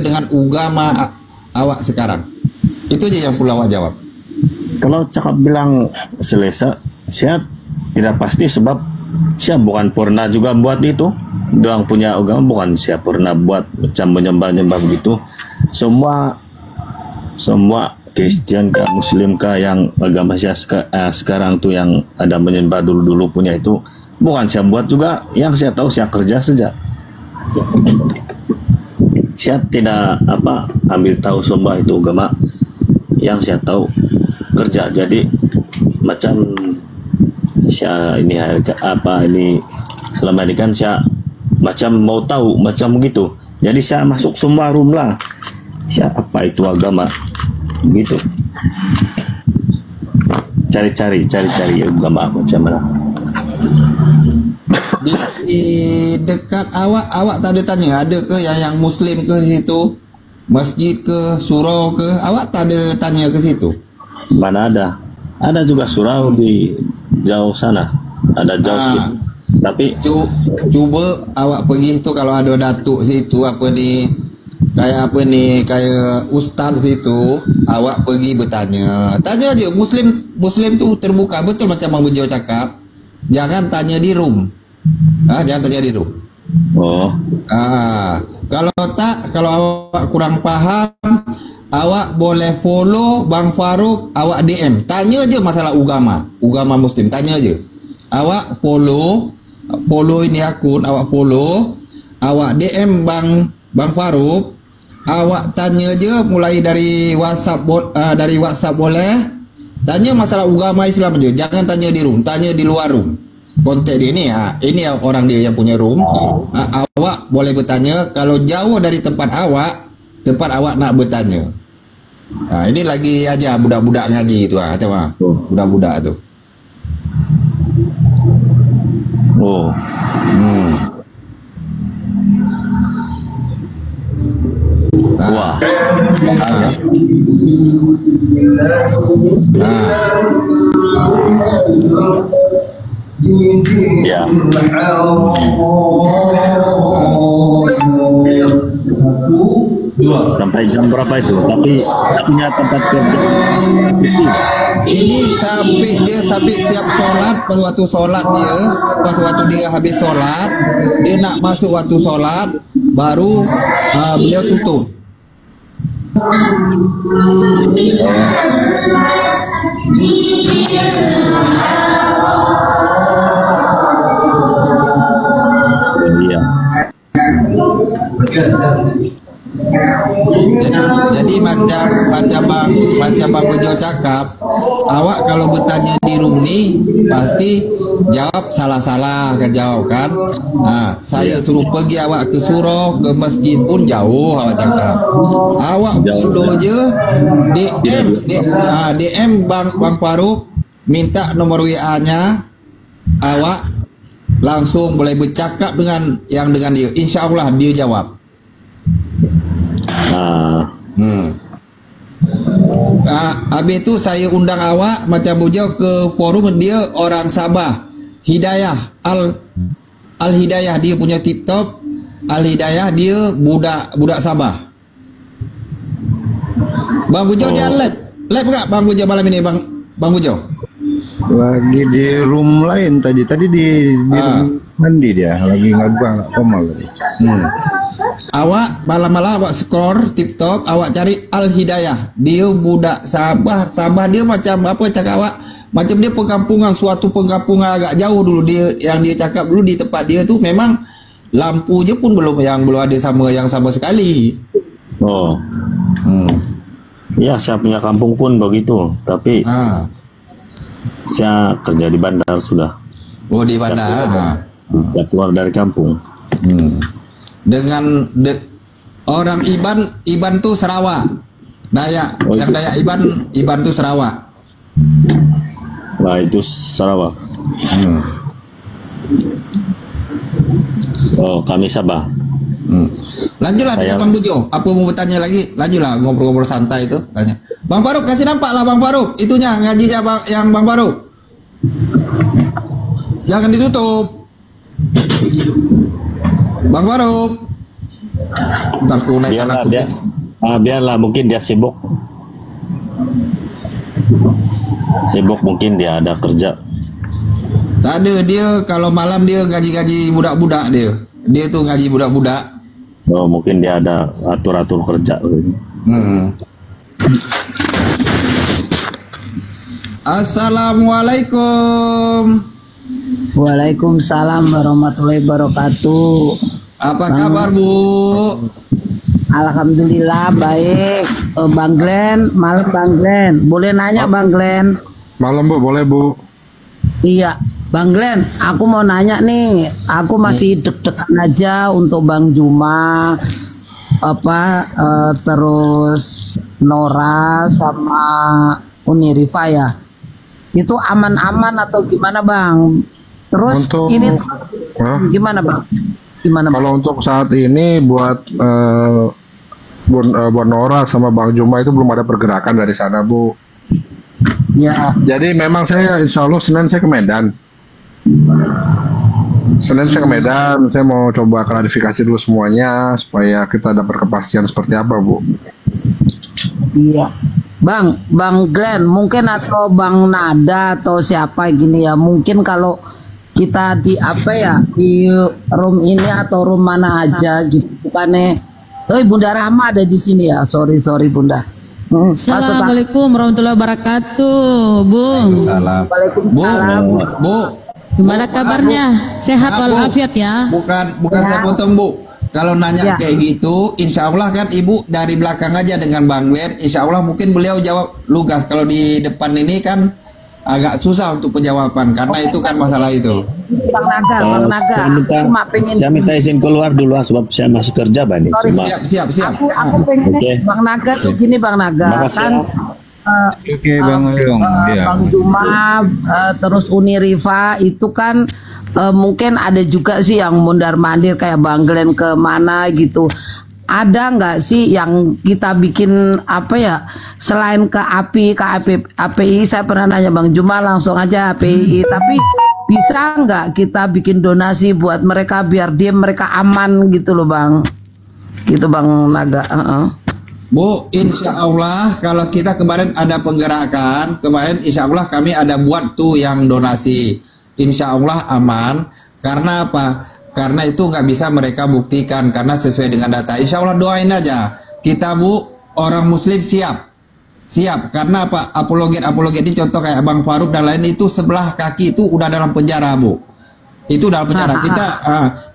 dengan agama awak sekarang? Itu aja yang perlu awak jawab. Kalau cakap bilang selesa, saya tidak pasti sebab saya bukan pernah juga buat itu. Doang punya agama bukan saya pernah buat macam menyembah-nyembah begitu. Semua Kristen kah, Muslim kah yang agama saya sekarang tuh yang ada menyembah dulu-dulu punya itu bukan saya buat juga. Yang saya tahu saya kerja saja. Saya tidak ambil tahu semua itu agama. Yang saya tahu kerja, jadi macam saya ini selama ini kan saya macam mau tahu macam begitu, jadi saya masuk semua room lah, saya apa itu agama gitu, cari agama macam mana. Di dekat awak tak ada tanya ada ke yang Muslim ke situ, masjid ke, surau ke, awak tak ada tanya ke situ? Mana ada juga surau di jauh sana, ada jauh situ. Tapi coba awak pergi itu kalau ada datuk situ kayak ustaz situ, awak pergi bertanya, tanya aja. Muslim tuh terbuka betul macam Bang Bejo cakap, jangan tanya di room, jangan tanya di room. Kalau awak kurang paham, awak boleh follow Bang Farouk, awak DM, tanya aja masalah agama Muslim, tanya aja. Awak follow ini akun, awak follow, awak DM Bang Farouk, awak tanya aja mulai dari WhatsApp boleh, tanya masalah agama Islam aja, jangan tanya di room, tanya di luar room. Kontak dia ini orang dia yang punya room. Awak boleh bertanya kalau jauh dari tempat awak nak bertanya. Ini lagi aja budak-budak ngaji itu coba. Budak-budak tu. Wah. Ya. Sampai jam berapa itu? Tapi punya tempat kerja. Ini sampai siap sholat. Pas waktu dia habis sholat, dia nak masuk waktu sholat, baru beliau tutup. Jadi macam Bang Bejo cakap, awak kalau bertanya di room ni pasti jawab salah-salah kan jawab kan. Saya suruh pergi awak ke surau, ke masjid pun jauh awak cakap. Awak follow je DM Bang Farouk, minta nomor WA-nya, awak langsung boleh bercakap dengan dia. Insya Allah dia jawab. Habis itu saya undang awak macam Bujau ke forum dia, orang Sabah, Hidayah Al Hidayah, dia punya TikTok Al Hidayah, dia budak Sabah. Bang Bujau dia live enggak Bang Bujau malam ini Bang Bujau? Lagi di room lain tadi di room mandi, dia lagi nggak komal tadi. Awak malam-malam awak scroll TikTok, awak cari Al Hidayah, dia budak Sabah dia macam apa cakap awak, macam dia suatu perkampungan agak jauh dulu, dia yang dia cakap dulu di tempat dia tu memang lampu je pun belum ada sama sekali. Ya, saya punya kampung pun begitu, tapi saya kerja di bandar sudah. Di bandar. Saya keluar dari kampung. Dengan orang Iban tuh Sarawak, Dayak, yang Dayak Iban tuh Sarawak. Nah, itu Sarawak. Kami Sabah. Lanjutlah dengan Bang Bujo. Apa mau bertanya lagi? Lanjutlah ngobrol-ngobrol santai itu. Tanya. Bang Farouk, kasih nampak lah Bang Farouk. Itunya ngajinya yang Bang Farouk. Jangan ditutup. Bang Farouk. Ntar ku naikkan Biarlah aku. dia, biarlah mungkin dia sibuk. Sibuk mungkin dia ada kerja. Tak ada, dia kalau malam dia gaji-gaji budak-budak dia. Dia tuh gaji budak-budak. Oh, mungkin dia ada atur-atur kerja. Assalamualaikum. Waalaikumsalam warahmatullahi wabarakatuh. Apa kabar, Bu? Alhamdulillah baik. Bang Glenn, malam Bang Glenn. Boleh nanya Bang Glenn? Malam Bu, boleh Bu. Iya, Bang Glenn, aku mau nanya nih. Aku masih deg-degan aja untuk Bang Juma, terus Nora sama Uni Rifa ya. Itu aman-aman atau gimana Bang? Terus Untuk- ini gimana Bang? Gimana Bang? Kalau untuk saat ini buat buat Nora sama Bang Juma itu belum ada pergerakan dari sana Bu. Ya, Jadi memang saya insya Allah Senin saya ke Medan. Saya mau coba klarifikasi dulu semuanya supaya kita dapat kepastian seperti apa Bu. iya. Bang Glenn, mungkin atau Bang Nada atau siapa gini ya, mungkin kalau kita di di room ini atau room mana aja gitu, bukannya, Bunda Rahma ada di sini ya, sorry Bunda. Assalamualaikum warahmatullahi wabarakatuh, Bung. Salam. Waalaikumsalam. Bu. Gimana kabarnya? Sehat Bu. walafiat ya? Bukan saya potong, Bu. Kalau nanya Ya. kayak gitu, insya Allah kan Ibu dari belakang aja dengan Bang Glenn. Insya Allah mungkin beliau jawab lugas. Kalau di depan ini kan agak susah untuk penjawaban karena itu kan masalah itu. Bang Naga, aku pengen. Saya minta izin keluar dulu sebab saya masih kerja Bani. Sorry, Cuma Siap. Aku pengen Oke. Bang Naga tuh gini Bang Naga Makasih kan. ya. Oke Bang Ayong. Bang Juma, terus Uni Rifa itu kan mungkin ada juga sih yang mondar mandir kayak Bang Glenn ke mana gitu. Ada nggak sih yang kita bikin selain ke API, saya pernah nanya Bang Juma langsung aja API, tapi bisa nggak kita bikin donasi buat mereka biar mereka aman gitu loh Bang, gitu Bang Naga. Bu, insya Allah kalau kita kemarin ada penggerakan, kemarin insya Allah kami ada buat tuh yang donasi. Insya Allah aman. Karena apa? Karena itu nggak bisa mereka buktikan karena sesuai dengan data. Insya Allah doain aja. Kita Bu, orang Muslim siap. Karena apa? Apologet ini contoh kayak Bang Faruk dan lain itu sebelah kaki itu udah dalam penjara Bu. Itu dalam penjara. Kita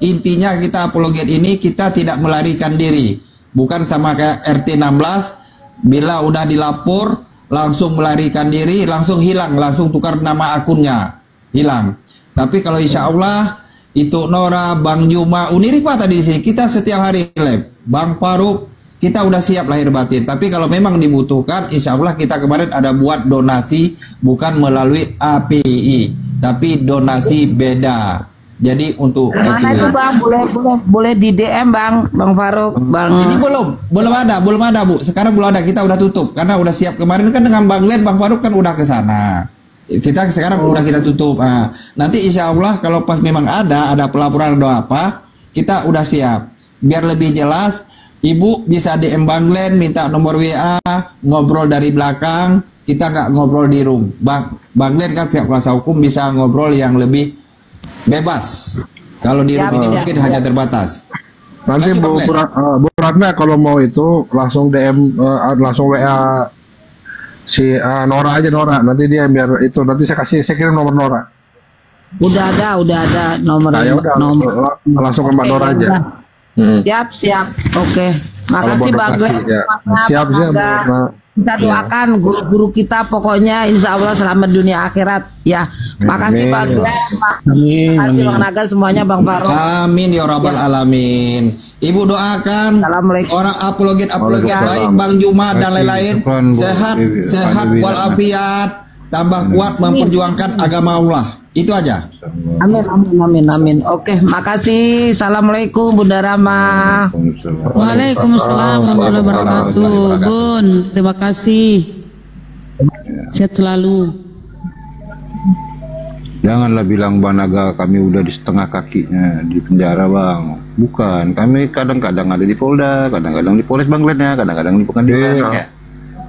intinya kita apologet ini kita tidak melarikan diri. Bukan sama kayak RT 16 bila udah dilapor langsung melarikan diri, langsung hilang, langsung tukar nama akunnya, hilang. Tapi kalau insya Allah itu Nora, Bang Juma, Uni Rifa tadi di sini kita setiap hari live. Bang Faruk kita udah siap lahir batin. Tapi kalau memang dibutuhkan, insya Allah kita kemarin ada buat donasi bukan melalui API, tapi donasi beda. Jadi untuk Mana itu Bang, boleh di DM Bang Faruk, Bang. ini belum ada Bu. Sekarang belum ada, kita udah tutup karena udah siap kemarin kan dengan Bang Glenn, Bang Faruk kan udah ke sana. Kita sekarang udah kita tutup. Nanti insya Allah kalau pas memang ada pelaporan atau apa, kita udah siap. Biar lebih jelas, Ibu bisa DM Bang Glenn, minta nomor WA, ngobrol dari belakang. Kita nggak ngobrol di room. Bang Glenn kan pihak kuasa hukum bisa ngobrol yang lebih bebas. Kalau di room ini mungkin hanya terbatas. Nanti Lagi, Bu Bang Ratna kalau mau itu langsung DM langsung WA si Nora aja Nora. Nanti dia biar itu nanti saya kirim nomor Nora. Udah ada nomor. Nah, ya udah langsung ke Mbak Oke, Nora aja. udah. Siap. Oke. Makasih Kalau mau Bang donasi, Glenn. ya. Siap, Bang siap, Naga. Mbak. Kita doakan guru-guru kita pokoknya insya Allah selamat dunia akhirat ya. Makasih Bang Glenn. Makasih Bang Naga semuanya Bang Faruk. Amin ya rabbal alamin. Ibu doakan Assalamualaikum. orang apologet Waalaikumsalam. baik Bang Juma dan lain-lain sehat walafiat, tambah kuat memperjuangkan agama Allah. Itu aja. Amin. Oke, makasih. Assalamualaikum Bunda Rama. Waalaikumsalam warahmatullahi wabarakatuh, Bun. Terima kasih. Sehat selalu. Janganlah bilang Bang Naga kami udah di setengah kakinya di penjara Bang. Bukan, kami kadang-kadang ada di Polda, kadang-kadang di Polres Banglennya, kadang-kadang di pengadilan ya.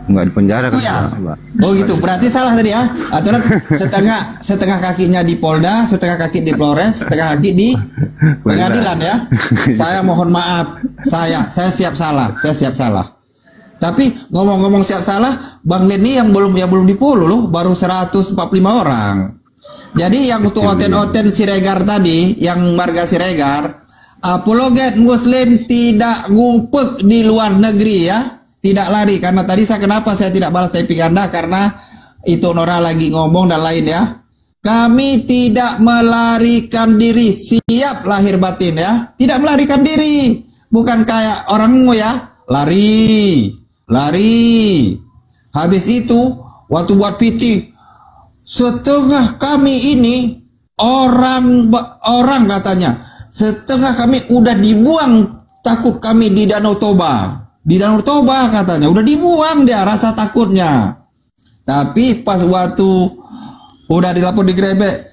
Enggak di penjara kan. Ya. Oh gitu, berarti salah tadi ya. Aturan setengah kakinya di Polda, setengah kaki di Polres, setengah kaki di pengadilan ya. Saya mohon maaf, saya siap salah, Tapi ngomong-ngomong siap salah, Bang Leni yang belum di Polo loh, baru 145 orang. Jadi yang untuk oten-oten Siregar tadi, yang marga Siregar, apologet Muslim tidak ngupek di luar negeri ya, tidak lari. Karena tadi kenapa saya tidak balas typing Anda, karena itu Nora lagi ngomong dan lain ya. Kami tidak melarikan diri, siap lahir batin ya, tidak melarikan diri, bukan kayak orangmu ya, lari. Habis itu waktu buat PT, setengah kami ini orang katanya, setengah kami udah dibuang takut kami di Danau Toba. Di Danau Toba katanya udah dibuang dia rasa takutnya. Tapi pas waktu udah dilapor digrebek,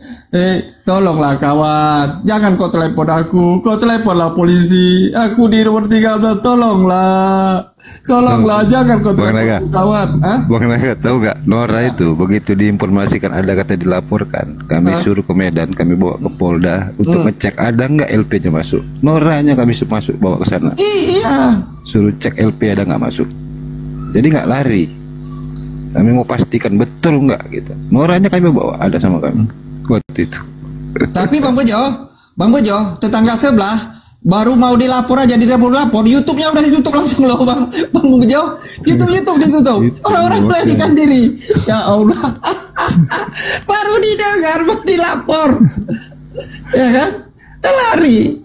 tolonglah kawan, jangan kau telepon aku, kau teleponlah polisi, aku di nomor 13, tolonglah, jangan kau telepon aku, kawan. Bang Naga tahu nggak, Nora itu begitu diinformasikan ada kata dilaporkan, kami suruh ke Medan, kami bawa ke Polda untuk ngecek ada nggak LP-nya masuk. Noranya kami masuk bawa ke sana. Iya. Suruh cek LP ada nggak masuk. Jadi nggak lari. Kami mau pastikan betul nggak gitu. Noranya kami bawa ada sama kami. Waktu itu. Tapi Bang Bejo, tetangga sebelah baru mau dilapor aja, dilapor, YouTube-nya udah ditutup langsung loh Bang Bejo. YouTube ditutup. Orang-orang melarikan diri. Ya Allah. Baru didengar, baru dilapor. Ya kan? Udah lari.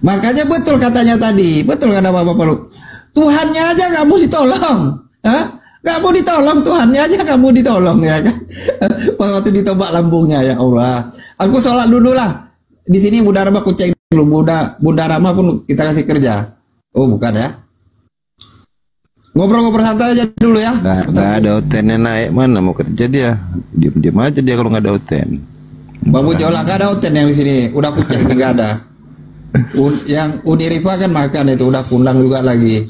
Makanya betul katanya tadi, betul kata Bapak Lu. Tuhannya aja nggak mau ditolong. Nggak mau ditolong, Tuhannya aja nggak mau ditolong ya kan. Waktu ditobak lambungnya, ya Allah. Aku sholat dulu lah. Di sini Bunda Rama aku cek dulu. Bunda Rama pun kita kasih kerja. Oh bukan ya. Ngobrol-ngobrol santai aja dulu ya. Nggak ada otennya naik, mana mau kerja dia. Diam-diam aja dia kalau nggak ada oten. Bang Bejo lah, nggak ada oten yang di sini. Udah aku cek nggak ada. Yang Unirifa kan makan itu, udah kundang juga lagi.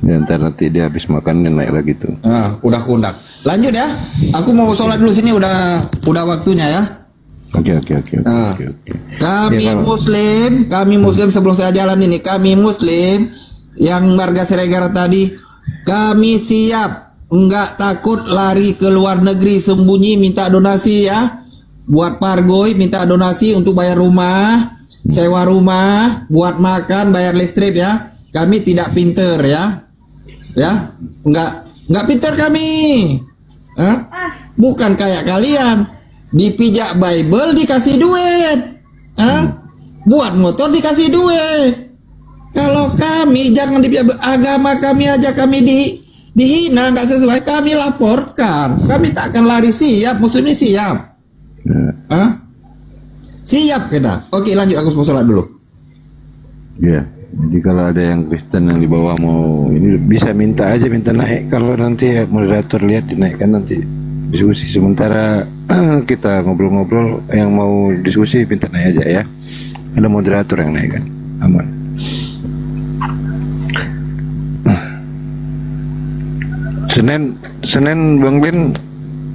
Ya, ntar nanti dia habis makan naik lagi tuh. Udah kundang. Lanjut ya. Aku mau sholat dulu sini, udah waktunya ya. Oke. Kami Muslim sebelum saya jalan ini, kami Muslim yang marga Siregar tadi, kami siap, enggak takut lari ke luar negeri sembunyi minta donasi ya. Buat pargoy minta donasi untuk bayar rumah, sewa rumah, buat makan, bayar listrik ya. Kami tidak pinter ya. Ya, enggak pintar kami. Bukan kayak kalian dipijak Bible dikasih duit. Buat motor dikasih duit. Kalau kami jangan dipijak agama kami aja kami dihina, enggak sesuai, kami laporkan. Kami tak akan lari, siap, Muslim ini siap. Siap kita. Oke, lanjut, aku mau sholat dulu. Iya. Jadi kalau ada yang Kristen yang di bawah mau ini bisa minta naik. Kalau nanti moderator lihat dinaikkan nanti diskusi. Sementara kita ngobrol-ngobrol, yang mau diskusi minta naik aja ya. Ada moderator yang naikkan, aman. Senin Bang Ben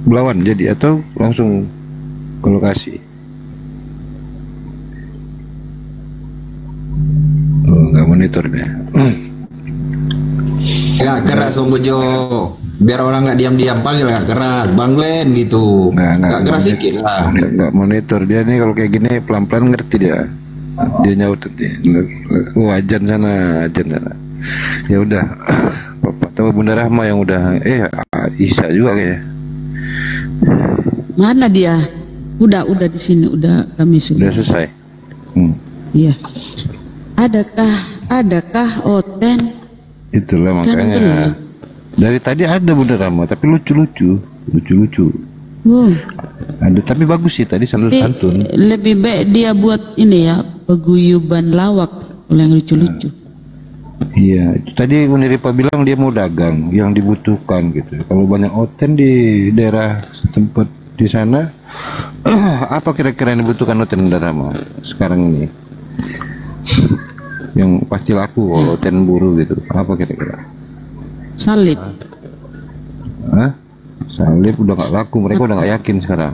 Belawan jadi atau langsung ke lokasi? Nggak monitor deh. Nggak keras Bang Bejo, biar orang nggak diam-diam, panggil nggak keras, Bang Len gitu. Nggak keras sedikit lah. Nggak monitor dia nih, kalau kayak gini pelan-pelan ngerti dia. Dia nyaut nanti. Ajan sana. Ya udah. Bapak tahu Bunda Rahma yang udah Isa juga kayaknya. Mana dia? Udah di sini, kami sudah. Udah selesai. Iya. Adakah oten? Itulah makanya. Dari tadi ada Bunda Rama, tapi lucu-lucu. Ada, tapi bagus sih tadi santun. Lebih baik dia buat ini ya, paguyuban lawak yang lucu-lucu. Iya, tadi Uniripa bilang dia mau dagang yang dibutuhkan gitu. Kalau banyak oten di daerah tempat di sana. Apa kira-kira yang dibutuhkan Oten Rama sekarang ini? Yang pasti laku kalau Oten buru gitu. Apa kira-kira? Salib. Hah? Salib udah gak laku, mereka udah gak yakin sekarang.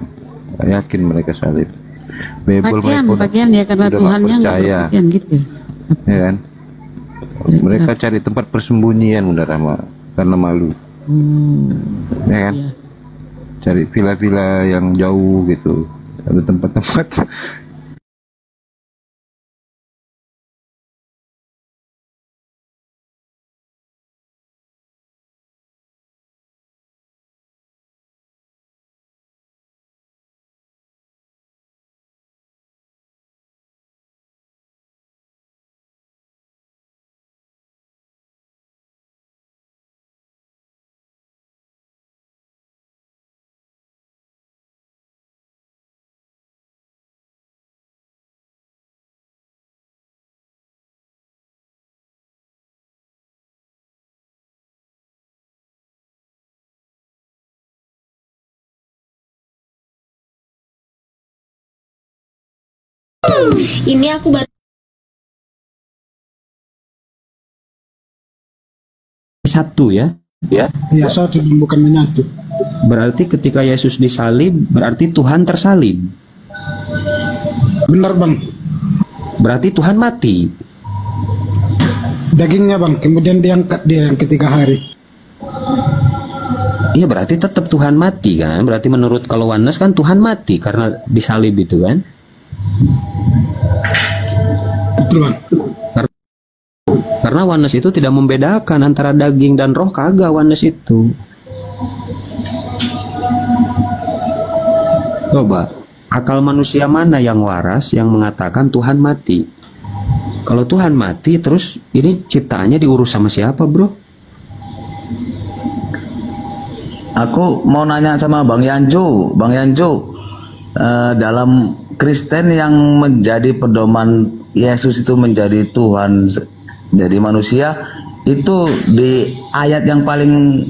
Gak yakin mereka salib. Bagian ya, karena Tuhannya nggak berpakaian gitu. Ya kan? Mereka cari tempat persembunyian Bunda Rama karena malu. Ya kan? Iya. Cari villa-villa yang jauh gitu. Ada tempat-tempat. Ini aku baru satu ya. Ya, satu bukan menyatu. Berarti ketika Yesus disalib, berarti Tuhan tersalib. Benar bang. Berarti Tuhan mati. Dagingnya bang, kemudian diangkat dia yang ketiga hari. Iya, berarti tetap Tuhan mati kan? Berarti menurut kalau Oneness kan Tuhan mati karena disalib itu kan? Betul bang. Karena Oneness itu tidak membedakan antara daging dan roh, kagak Oneness itu. Coba, akal manusia mana yang waras yang mengatakan Tuhan mati? Kalau Tuhan mati, terus ini ciptaannya diurus sama siapa, bro? Aku mau nanya sama Bang Yanju, dalam Kristen yang menjadi pedoman Yesus itu menjadi Tuhan, jadi manusia, itu di ayat yang paling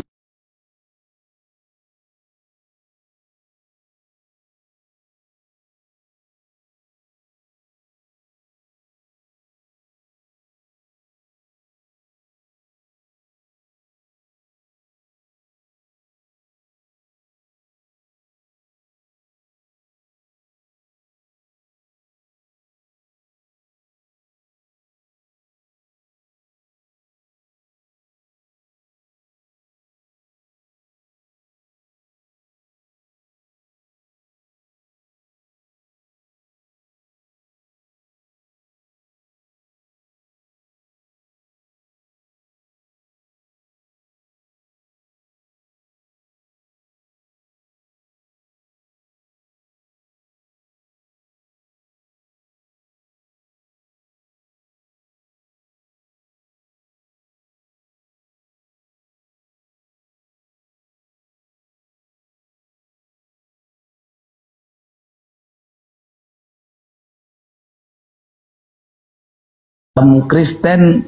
Kristen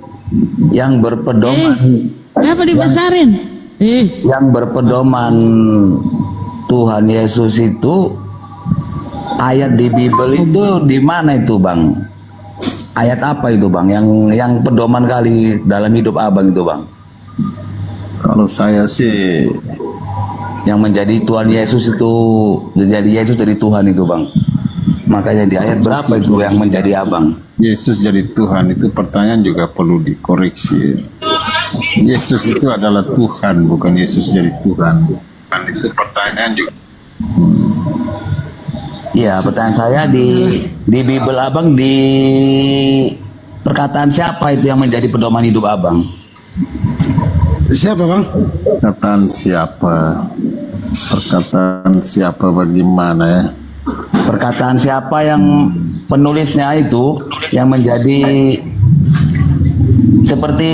yang berpedoman Kenapa dibesarin? yang berpedoman Tuhan Yesus itu, ayat di Bible itu di mana itu bang? Ayat apa itu bang? Yang pedoman kali dalam hidup abang itu bang? Kalau saya sih Yang menjadi Tuhan Yesus itu, menjadi Yesus dari Tuhan itu bang. Makanya di ayat berapa itu yang menjadi abang? Yesus jadi Tuhan itu pertanyaan juga perlu dikoreksi. Yesus itu adalah Tuhan, bukan Yesus jadi Tuhan. Bukan itu pertanyaan juga. Iya, pertanyaan saya di Bible abang, di perkataan siapa itu yang menjadi pedoman hidup abang? Siapa bang? Perkataan siapa? Perkataan siapa bagaimana ya? Perkataan siapa yang penulisnya itu yang menjadi seperti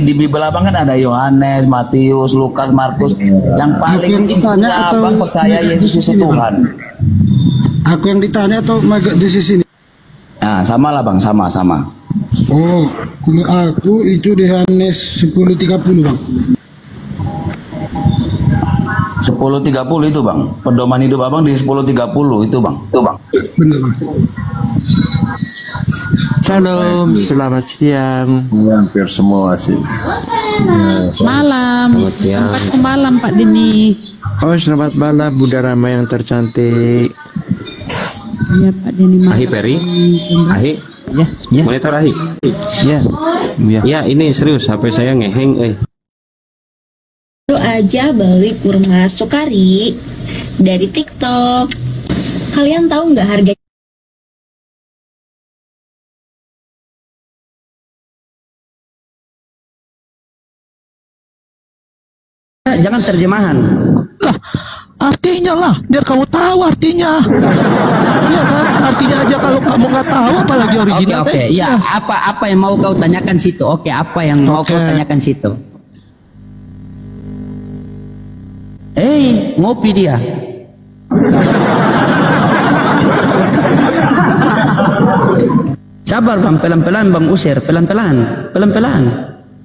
di Bible abang kan ada Yohanes, Matius, Lukas, Markus. Yang paling ditanya atau abang percaya Yesus itu Tuhan? Aku yang ditanya atau magak di sini? Nah, sama lah bang, sama. Oh, kalau aku itu di Yohanes 10:30 bang. 10.30 itu bang. Pedoman hidup abang di 10.30 itu bang. Bener bang. Shalom, selamat siang. Hampir semua sih. Malam. Selamat siang. Tempatku malam Pak Deni. Oh, selamat malam Bunda Rama yang tercantik. Iya Pak Deni malam. Ahi Peri. Ahi. Ya, ya, Monitor Ahi. ya, ya. Ya, ini serius HP saya ngeheng. Baru aja beli kurma Sukari dari TikTok. Kalian tahu nggak harga? Jangan terjemahan. Lah, artinya lah, biar kamu tahu artinya. Iya kan? Artinya aja kalau kamu nggak tahu, apalagi original. Oke, ya, apa yang mau kau tanyakan situ? Oke, apa yang mau kau tanyakan situ? Ngopi dia. Sabar bang, pelan-pelan bang usir, pelan-pelan.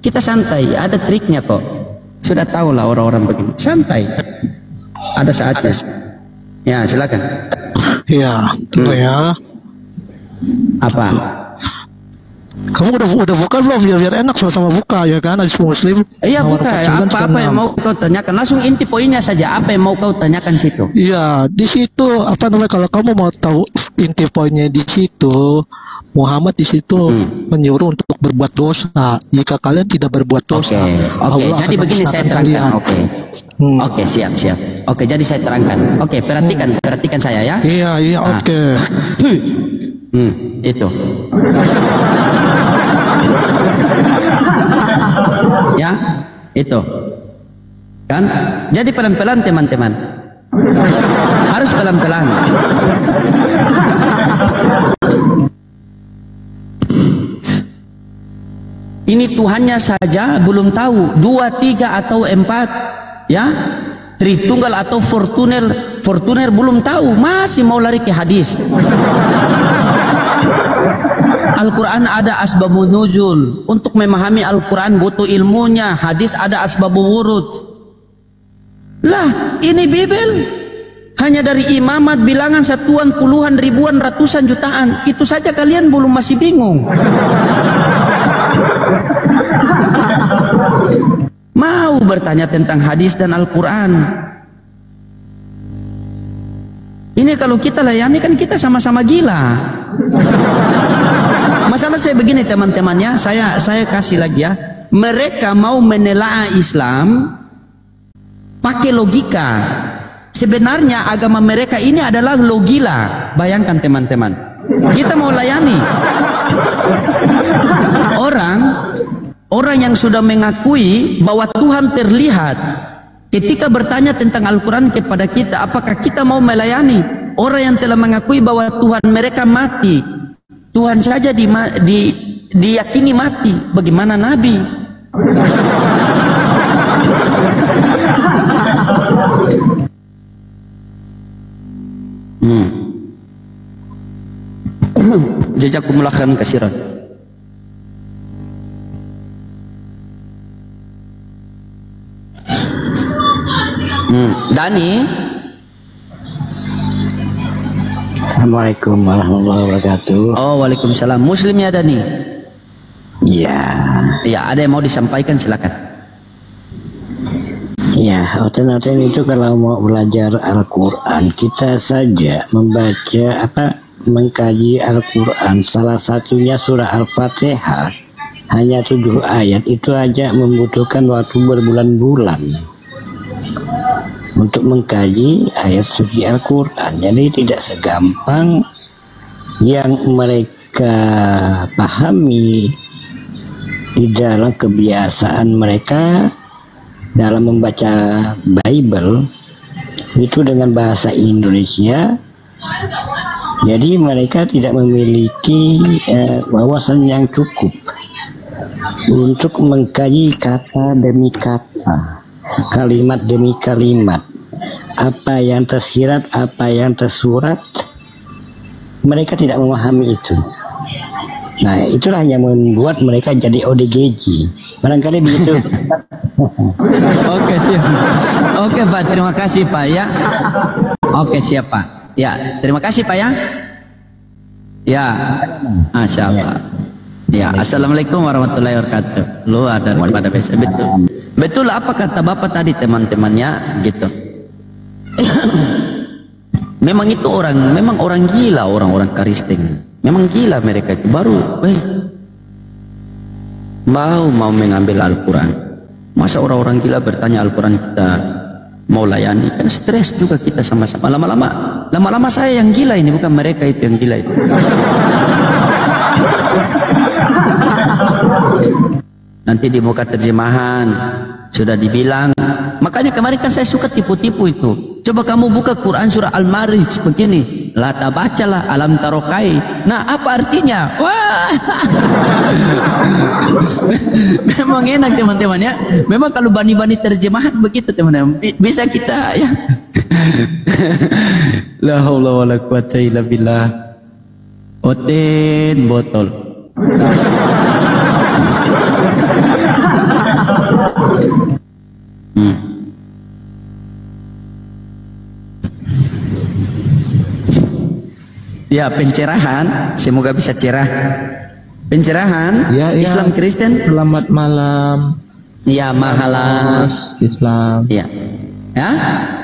Kita santai, ada triknya kok. Sudah tahu lah orang-orang begini. Santai. Ada saatnya. Ya, silakan. Iya, ya. Apa? Kamu udah buka belum? Biar enak sama-sama buka ya kan? Hadis Muslim. Iya buka. Apa yang mau kau tanyakan? Langsung inti poinnya saja. Apa yang mau kau tanyakan situ? Iya, di situ apa namanya? Kalau kamu mau tahu inti poinnya di situ, Muhammad di situ menyuruh untuk berbuat dosa. Jika kalian tidak berbuat dosa, Oke. Jadi begini saya terangkan. Oke, siap. Oke, jadi saya terangkan. Oke, perhatikan saya ya. Iya, oke. Itu. Ya, itu. Kan? Jadi pelan-pelan teman-teman. Harus pelan-pelan. Ini Tuhannya saja belum tahu 2, 3 atau 4, ya, Tritunggal atau Fortuner belum tahu, masih mau lari ke hadis. Al-Quran ada asbabun nuzul. Untuk memahami Al-Quran butuh ilmunya. Hadis ada asbabun wurud. Lah, ini Bibel hanya dari imamat bilangan satuan, puluhan, ribuan, ratusan, jutaan. Itu saja kalian belum masih bingung. Mau bertanya tentang hadis dan Al-Quran. Ini kalau kita layani kan kita sama-sama gila. Masalah saya begini teman-temannya, saya kasih lagi ya. Mereka mau menelaah Islam pakai logika. Sebenarnya agama mereka ini adalah logila. Bayangkan teman-teman. Kita mau layani orang yang sudah mengakui bahwa Tuhan terlihat. Ketika bertanya tentang Al-Quran kepada kita, apakah kita mau melayani orang yang telah mengakui bahwa Tuhan mereka mati? Tuhan saja diyakini mati. Bagaimana Nabi? Jazakumullah khairan katsiran. Dani. Assalamualaikum warahmatullahi wabarakatuh. Oh, waalaikumsalam. Muslim ya Dani? Iya. Ya, ada yang mau disampaikan silakan. Ya, oten itu kalau mau belajar Al-Quran, kita saja mengkaji Al-Quran, salah satunya surah Al-Fatihah, hanya 7 ayat, itu aja membutuhkan waktu berbulan-bulan untuk mengkaji ayat suci Al-Quran. Jadi tidak segampang yang mereka pahami di dalam kebiasaan mereka dalam membaca Bible itu dengan bahasa Indonesia. Jadi mereka tidak memiliki wawasan yang cukup untuk mengkaji kata demi kata, kalimat demi kalimat, apa yang tersirat, apa yang tersurat. Mereka tidak memahami itu. Nah, itulah yang membuat mereka jadi ODGJ. Barangkali begitu. Oke, siap. Oke, Pak, terima kasih, Pak, ya. Oke, siap, Pak. Ya, terima kasih, Pak, ya. Ya, Masya Allah. Ya, Assalamualaikum warahmatullahi wabarakatuh. Luar daripada biasa. Betul. Betul apa kata Bapak tadi, teman-temannya, gitu. Memang itu memang orang gila, orang-orang Kristen. Memang gila mereka itu, baru mau mengambil Al-Quran. Masa orang-orang gila bertanya Al-Quran kita mau layani? Kan stres juga kita sama-sama. Lama-lama saya yang gila ini, bukan mereka itu yang gila itu. Nanti di muka terjemahan sudah dibilang. Makanya kemarin kan saya suka tipu-tipu itu. Coba kamu buka Quran surah Al-Ma'arij begini, lata bacalah alam tarokai. Nah, apa artinya? Wah, memang enak teman-teman ya. Memang kalau bani-bani terjemahan begitu teman-teman, bisa kita ya. La haula wala quwata illa billah. Oten botol. Ya, pencerahan, semoga bisa cerah. Pencerahan ya. Islam Kristen. Selamat malam. Ya, mahalam. Islam. Ya. Ya?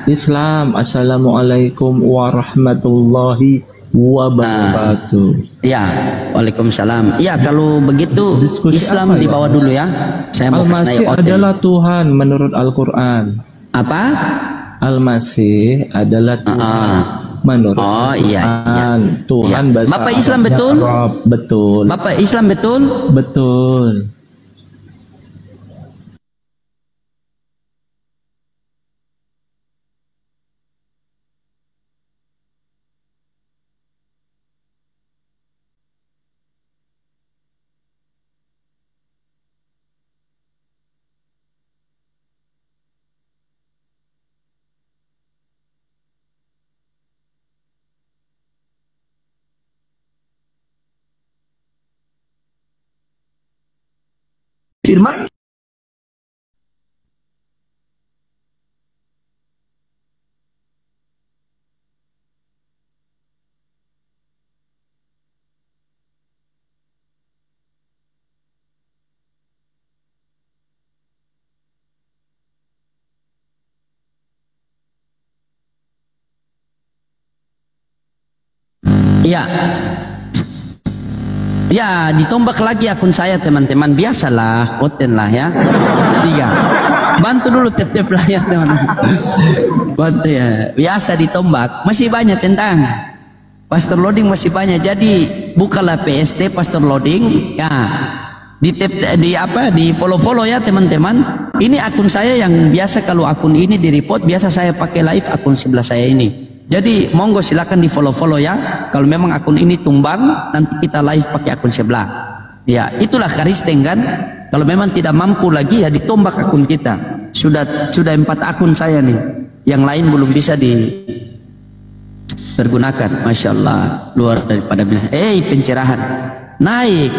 Islam. Assalamualaikum warahmatullahi wabarakatuh. Ya, waalaikumsalam. Ya, kalau begitu diskusi Islam dibawa dulu ya. Saya mau Al-Masih adalah Tuhan menurut Al-Quran. Apa? Al-Masih adalah Tuhan. Menurut Tuhan bahasa Bapak Islam betul? Arab. Betul. Bapak Islam betul? Betul. Firman. Ya. Ya, ditombak lagi akun saya teman-teman. Biasalah, konten lah ya. 3. Bantu dulu tetep lah ya teman-teman. Bantu ya. Biasa ditombak. Masih banyak tentang Pastor Loading, masih banyak. Jadi bukalah PST Pastor Loading. Ya. Di follow-follow ya teman-teman. Ini akun saya yang biasa, kalau akun ini di report biasa saya pakai live akun sebelah saya ini. Jadi monggo silakan di follow ya. Kalau memang akun ini tumbang, nanti kita live pakai akun sebelah. Ya, itulah Kristen kan. Kalau memang tidak mampu lagi ya ditombak akun kita. Sudah 4 akun saya nih. Yang lain belum bisa dipergunakan. Masya Allah, luar daripada bilang. Pencerahan naik.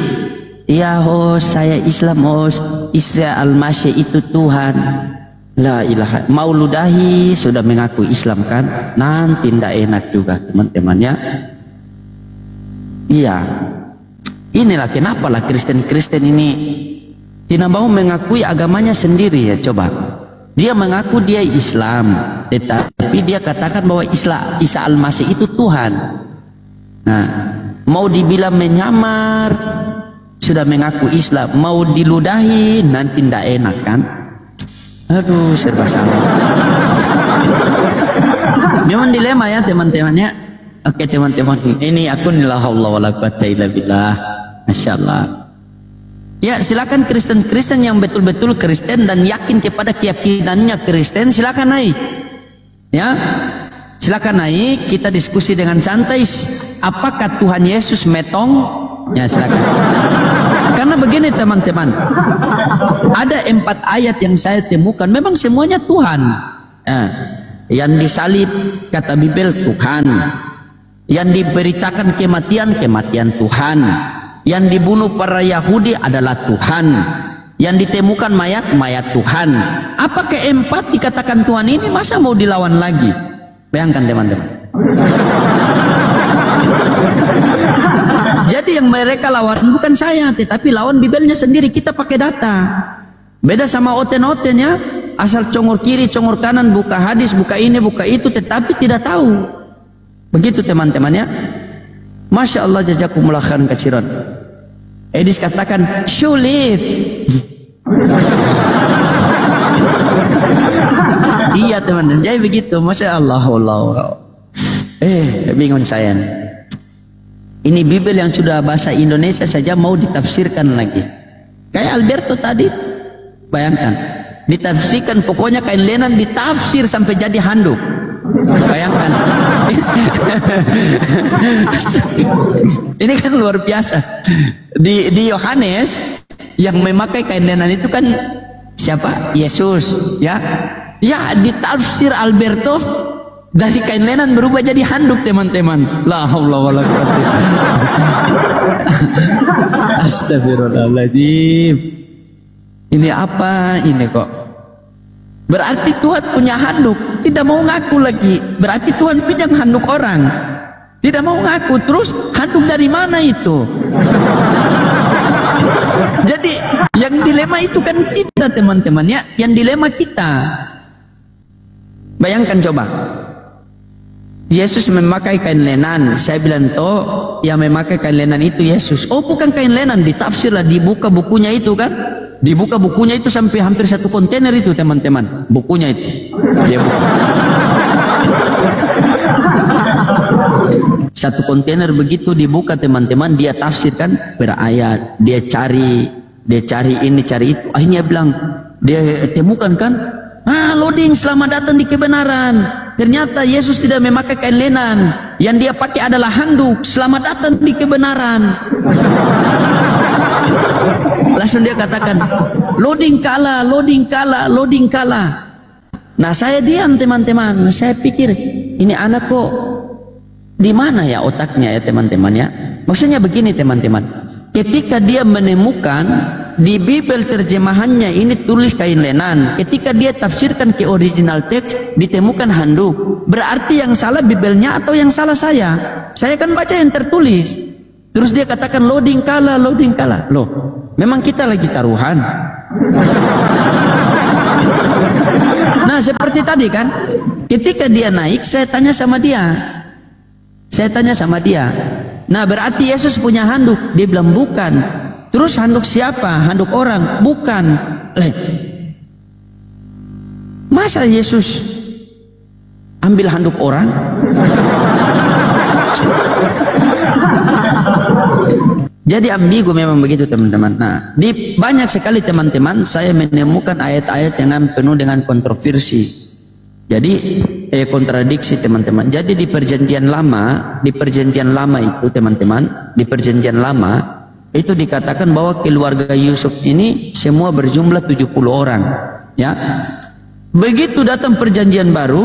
Ya host, saya Islam host. Isa Al-Masih itu Tuhan. La ilaha. Mau ludahi sudah mengaku Islam kan, nanti tidak enak juga teman-teman ya. Iya, inilah kenapa lah Kristen ini tidak mau mengakui agamanya sendiri ya. Coba dia mengaku dia Islam, tetapi dia katakan bahwa Isa Al-Masih itu Tuhan. Nah, mau dibilang menyamar, sudah mengaku Islam, mau diludahi nanti tidak enak kan. Aduh, serba salah. Memang dilema ya teman-temannya. Oke teman-teman, ini akun la haula wala quwata illa billah. Masyaallah. Ya, silakan Kristen yang betul-betul Kristen dan yakin kepada keyakinannya Kristen, silakan naik. Ya. Silakan naik, kita diskusi dengan santai. Apakah Tuhan Yesus metong? Ya, silakan. Karena begini teman-teman, ada 4 ayat yang saya temukan, memang semuanya Tuhan. Yang disalib kata Bibel Tuhan, yang diberitakan kematian Tuhan, Yang dibunuh para Yahudi adalah Tuhan. Yang ditemukan mayat Tuhan. Apa keempat dikatakan Tuhan ini masa mau dilawan lagi? Bayangkan teman-teman. Jadi yang mereka lawan bukan saya, tetapi lawan Bibelnya sendiri. Kita pakai data. Beda sama oten-oten ya. Asal congor kiri, congor kanan, buka hadis, buka ini, buka itu, tetapi tidak tahu. Begitu teman-teman ya. Masya Allah, jazakumullah khairan katsiran. Edis katakan sulit. Iya teman-teman, jadi begitu. Masya Allah, Allah. Bingung saya. Ini Bibel yang sudah bahasa Indonesia saja mau ditafsirkan lagi. Kayak Alberto tadi, bayangkan, ditafsirkan pokoknya kain lenan ditafsir sampai jadi handuk. Bayangkan. Ini kan luar biasa. Di Yohanes yang memakai kain lenan itu kan siapa? Yesus, ya. Ya, ditafsir Alberto dari kain lenan berubah jadi handuk teman-teman. La haula wala quwwata. Astagfirullahaladzim. Ini apa ini kok? Berarti Tuhan punya handuk, tidak mau ngaku lagi. Berarti Tuhan pinjam handuk orang, tidak mau ngaku. Terus handuk dari mana itu? Jadi yang dilema itu kan kita teman-teman ya. Yang dilema kita. Bayangkan coba. Yesus memakai kain lenan. Saya bilang toh yang memakai kain lenan itu Yesus. Oh bukan kain lenan, ditafsirlah, dibuka bukunya itu kan. Dibuka bukunya itu sampai hampir 1 kontainer itu teman-teman. Bukunya itu. Dia buka. 1 kontainer begitu dibuka teman-teman. Dia tafsirkan per ayat. Dia cari ini, cari itu. Akhirnya bilang, dia temukan kan. Loading, selamat datang di kebenaran. Ternyata Yesus tidak memakai kain lenan. Yang dia pakai adalah handuk. Selamat datang di kebenaran. Langsung dia katakan, loading kalah, loading kalah, loading kalah. Nah saya diam teman-teman. Saya pikir, ini anak kok di mana ya otaknya ya teman-teman ya. Maksudnya begini teman-teman. Ketika dia menemukan di Bibel terjemahannya ini tulis kain lenan. Ketika dia tafsirkan ke original teks ditemukan handuk. Berarti yang salah Bibelnya atau yang salah saya? Saya kan baca yang tertulis. Terus dia katakan loading kalah, loading kalah. Loh, memang kita lagi taruhan. Nah seperti tadi kan, ketika dia naik saya tanya sama dia. Nah berarti Yesus punya handuk. Dia bilang bukan. Terus handuk siapa? Handuk orang? Bukan. Masa Yesus ambil handuk orang? Jadi ambigu memang begitu teman-teman. Nah, di banyak sekali teman-teman saya menemukan ayat-ayat yang penuh dengan kontroversi. Jadi kontradiksi teman-teman. Jadi di perjanjian lama itu teman-teman, di perjanjian lama itu dikatakan bahwa keluarga Yusuf ini semua berjumlah 70 orang, ya. Begitu datang perjanjian baru,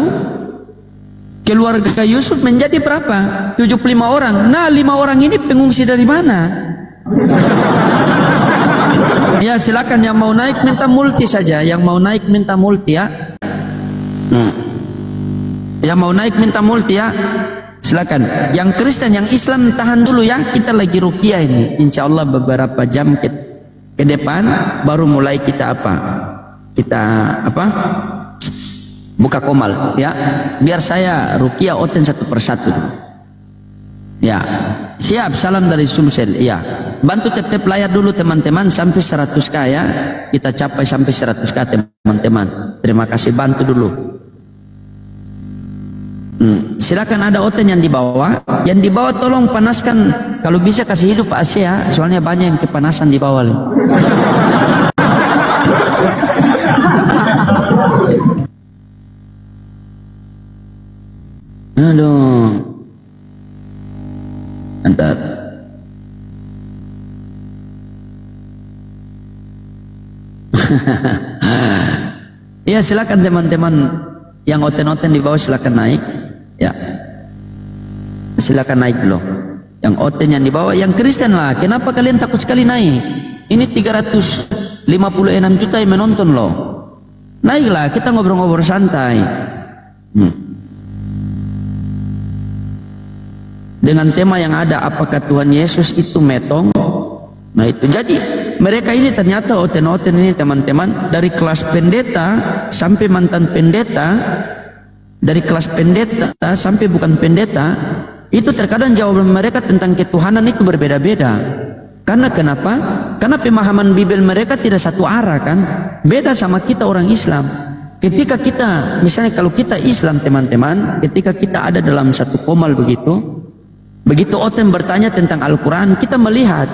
keluarga Yusuf menjadi berapa? 75 orang. Nah, 5 orang ini pengungsi dari mana? Ya, silakan yang mau naik minta multi saja, yang mau naik minta multi ya. Yang mau naik minta multi ya. Silakan. Yang Kristen, yang Islam tahan dulu ya. Kita lagi ruqyah ini. Insya Allah beberapa jam ke depan baru mulai kita apa? Buka komal ya. Biar saya ruqyah oten satu persatu. Ya. Siap, salam dari Sumsel. Ya. Bantu tap-tap layar dulu teman-teman sampai 100k ya. Kita capai sampai 100k teman-teman. Terima kasih, bantu dulu. Silakan, ada oten yang di bawah. Yang di bawah tolong panaskan. Kalau bisa kasih hidup Pak Asia, soalnya banyak yang kepanasan di bawah. Aduh. Antar. Ya silakan teman-teman yang oten-oten di bawah silakan naik. Ya. Silakan naik dulu. Yang Oten yang dibawa, yang Kristen lah. Kenapa kalian takut sekali naik? Ini 356 juta yang menonton loh. Naiklah, kita ngobrol-ngobrol santai. Dengan tema yang ada, apakah Tuhan Yesus itu metong? Nah itu, jadi mereka ini ternyata Oten-Oten ini teman-teman, dari kelas pendeta sampai mantan pendeta, dari kelas pendeta sampai bukan pendeta, itu terkadang jawaban mereka tentang ketuhanan itu berbeda-beda. Karena kenapa? Karena pemahaman Bible mereka tidak satu arah kan, beda sama kita orang Islam. Ketika kita, misalnya kalau kita Islam teman-teman, ketika kita ada dalam satu komal begitu Oten bertanya tentang Al-Quran, kita melihat,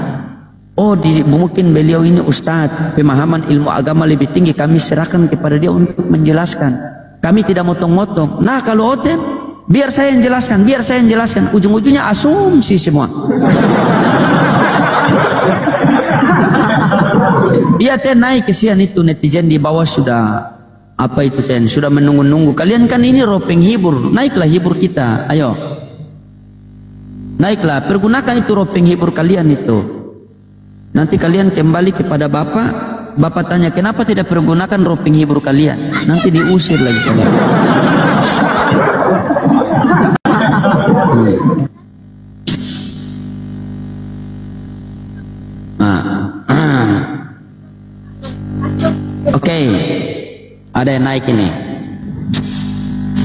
oh mungkin beliau ini ustadz, pemahaman ilmu agama lebih tinggi, kami serahkan kepada dia untuk menjelaskan. Kami tidak motong-motong. Nah kalau Oten, biar saya yang jelaskan, ujung-ujungnya asumsi semua. Iya Ten, naik kesian itu netizen di bawah sudah, apa itu Ten, sudah menunggu-nunggu. Kalian kan ini roh penghibur, naiklah hibur kita, ayo. Naiklah, pergunakan itu roh penghibur kalian itu. Nanti kalian kembali kepada Bapak, Bapak tanya kenapa tidak pergunakan roh penghibur kalian. Nanti diusir lagi kalian. Oke, ada yang naik ini.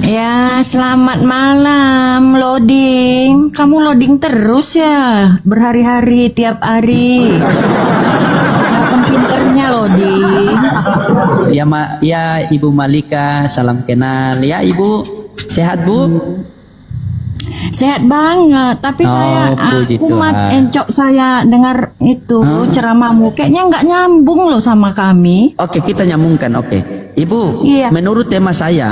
Ya, selamat malam, loading. Kamu loading terus ya, berhari-hari, tiap hari. Kapan pinternya loading? Ya Ibu Malika, salam kenal. Ya Ibu, sehat Bu? Sehat banget, tapi kumat encok saya dengar itu ceramahmu. Kayaknya nggak nyambung loh sama kami. Oke, kita nyambungkan. Oke, Ibu. Iya. Menurut tema saya,